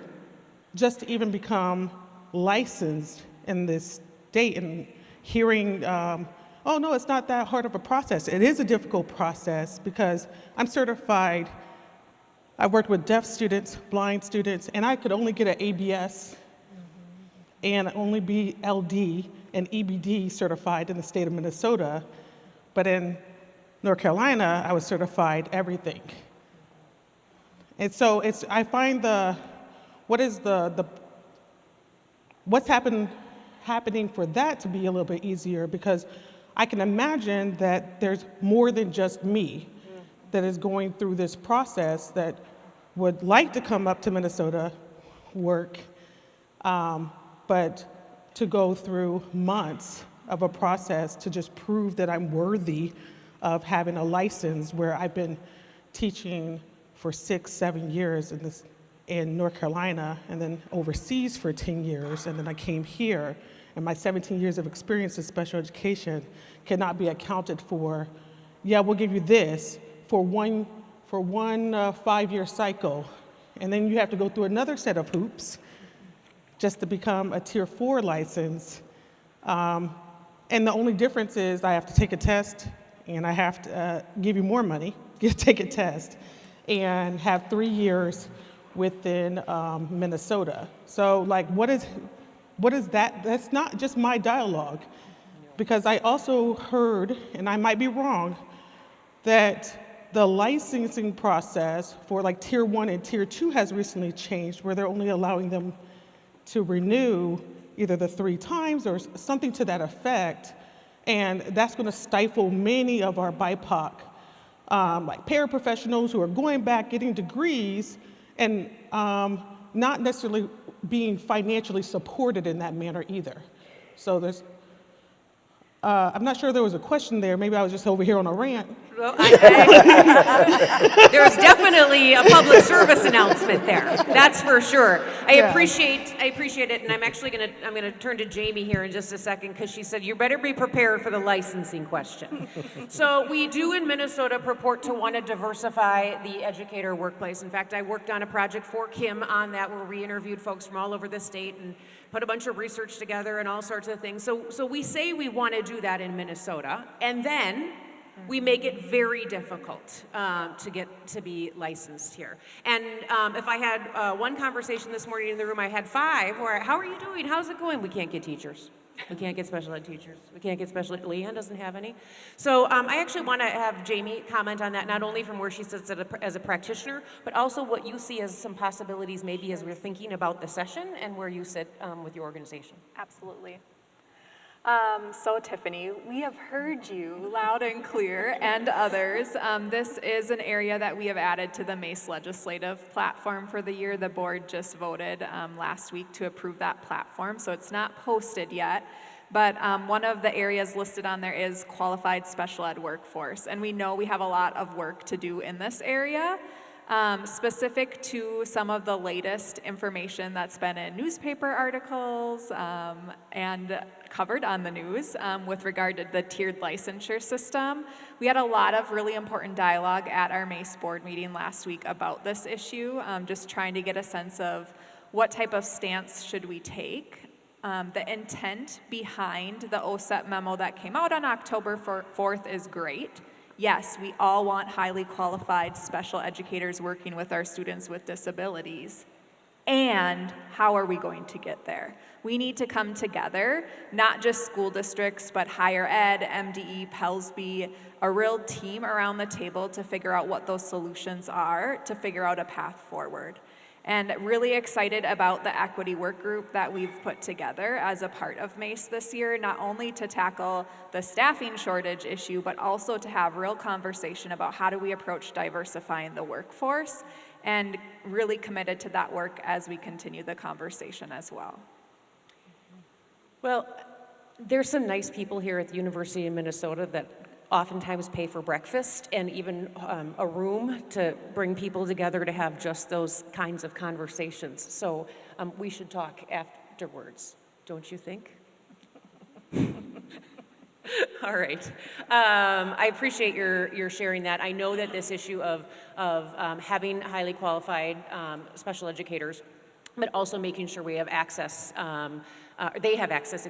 just to even become licensed in this state, and hearing, oh no, it's not that hard of a process. It is a difficult process because I'm certified. I worked with deaf students, blind students, and I could only get an ABS and only be LD and EBD certified in the state of Minnesota. But in North Carolina, I was certified everything. And so I find what's happening for that to be a little bit easier, because I can imagine that there's more than just me that is going through this process that would like to come up to Minnesota, work, but to go through months of a process to just prove that I'm worthy of having a license, where I've been teaching for 6-7 years in North Carolina, and then overseas for 10 years, and then I came here, and my 17 years of experience in special education cannot be accounted for. Yeah, we'll give you this for one 5-year cycle, and then you have to go through another set of hoops just to become a Tier 4 license. And the only difference is I have to take a test, and I have to give you more money, take a test, and have 3 years within Minnesota. So like, what is that? That's not just my dialogue, because I also heard, and I might be wrong, that the licensing process for like Tier 1 and Tier 2 has recently changed, where they're only allowing them to renew either the 3 times or something to that effect. And that's going to stifle many of our BIPOC, like paraprofessionals who are going back, getting degrees, and not necessarily being financially supported in that manner either. So there's, I'm not sure there was a question there. Maybe I was just over here on a rant. Well, there's definitely a public service announcement there. That's for sure. I appreciate it, and I'm gonna turn to Jamie here in just a second, because she said you better be prepared for the licensing question. So we do in Minnesota purport to want to diversify the educator workplace. In fact, I worked on a project for Kim on that, where we interviewed folks from all over the state and put a bunch of research together and all sorts of things. So we say we want to do that in Minnesota, and then we make it very difficult to get to be licensed here. And if I had one conversation this morning in the room, I had 5 where, how are you doing? How's it going? We can't get teachers. We can't get special ed teachers. We can't get special ed. Leanne doesn't have any. So I actually want to have Jamie comment on that, not only from where she sits as a practitioner, but also what you see as some possibilities maybe as we're thinking about the session and where you sit with your organization. Absolutely. So Tiffany, we have heard you loud and clear, and others. This is an area that we have added to the MASE legislative platform for the year. The board just voted last week to approve that platform, so it's not posted yet. But one of the areas listed on there is qualified special ed workforce, and we know we have a lot of work to do in this area. Specific to some of the latest information that's been in newspaper articles and covered on the news with regard to the tiered licensure system. We had a lot of really important dialogue at our MASE board meeting last week about this issue, just trying to get a sense of what type of stance should we take. The intent behind the OSEP memo that came out on October 4th is great. Yes, we all want highly qualified special educators working with our students with disabilities. And how are we going to get there? We need to come together, not just school districts, but higher ed, MDE, PELSB, a real team around the table to figure out what those solutions are, to figure out a path forward. And really excited about the equity work group that we've put together as a part of MASE this year, not only to tackle the staffing shortage issue, but also to have real conversation about how do we approach diversifying the workforce, and really committed to that work as we continue the conversation as well. Well, there's some nice people here at the University of Minnesota that oftentimes pay for breakfast and even a room to bring people together to have just those kinds of conversations. So we should talk afterwards, don't you think? All right. I appreciate your sharing that. I know that this issue of having highly qualified special educators, but also making sure we have access, they have access,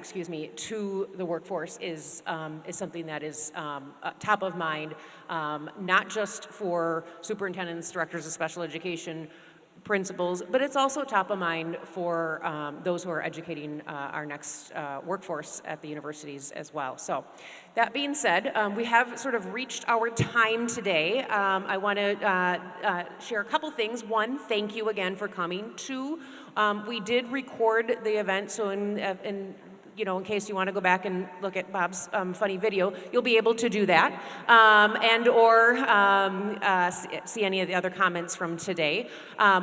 to the workforce is something that is top of mind, not just for superintendents, directors of special education, principals, but it's also top of mind for those who are educating our next workforce at the universities as well. So that being said, we have sort of reached our time today. I want to share a couple things. One, thank you again for coming. Two, we did record the event, so in case you want to go back and look at Bob's funny video, you'll be able to do that, or see any of the other comments from today.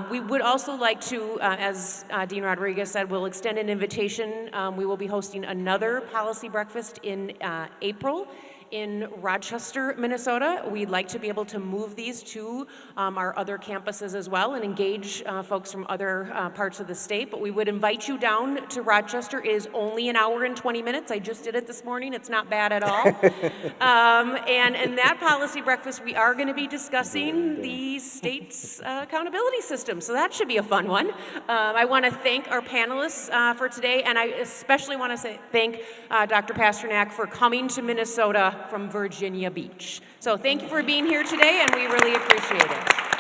We would also like to, as Dean Rodriguez said, we'll extend an invitation. We will be hosting another policy breakfast in April in Rochester, Minnesota. We'd like to be able to move these to our other campuses as well and engage folks from other parts of the state, but we would invite you down to Rochester. It is only an hour and 20 minutes. I just did it this morning. It's not bad at all. And in that policy breakfast, we are going to be discussing the state's accountability system, so that should be a fun one. I want to thank our panelists for today, and I especially want to thank Dr. Pasternack for coming to Minnesota from Virginia Beach. So thank you for being here today, and we really appreciate it.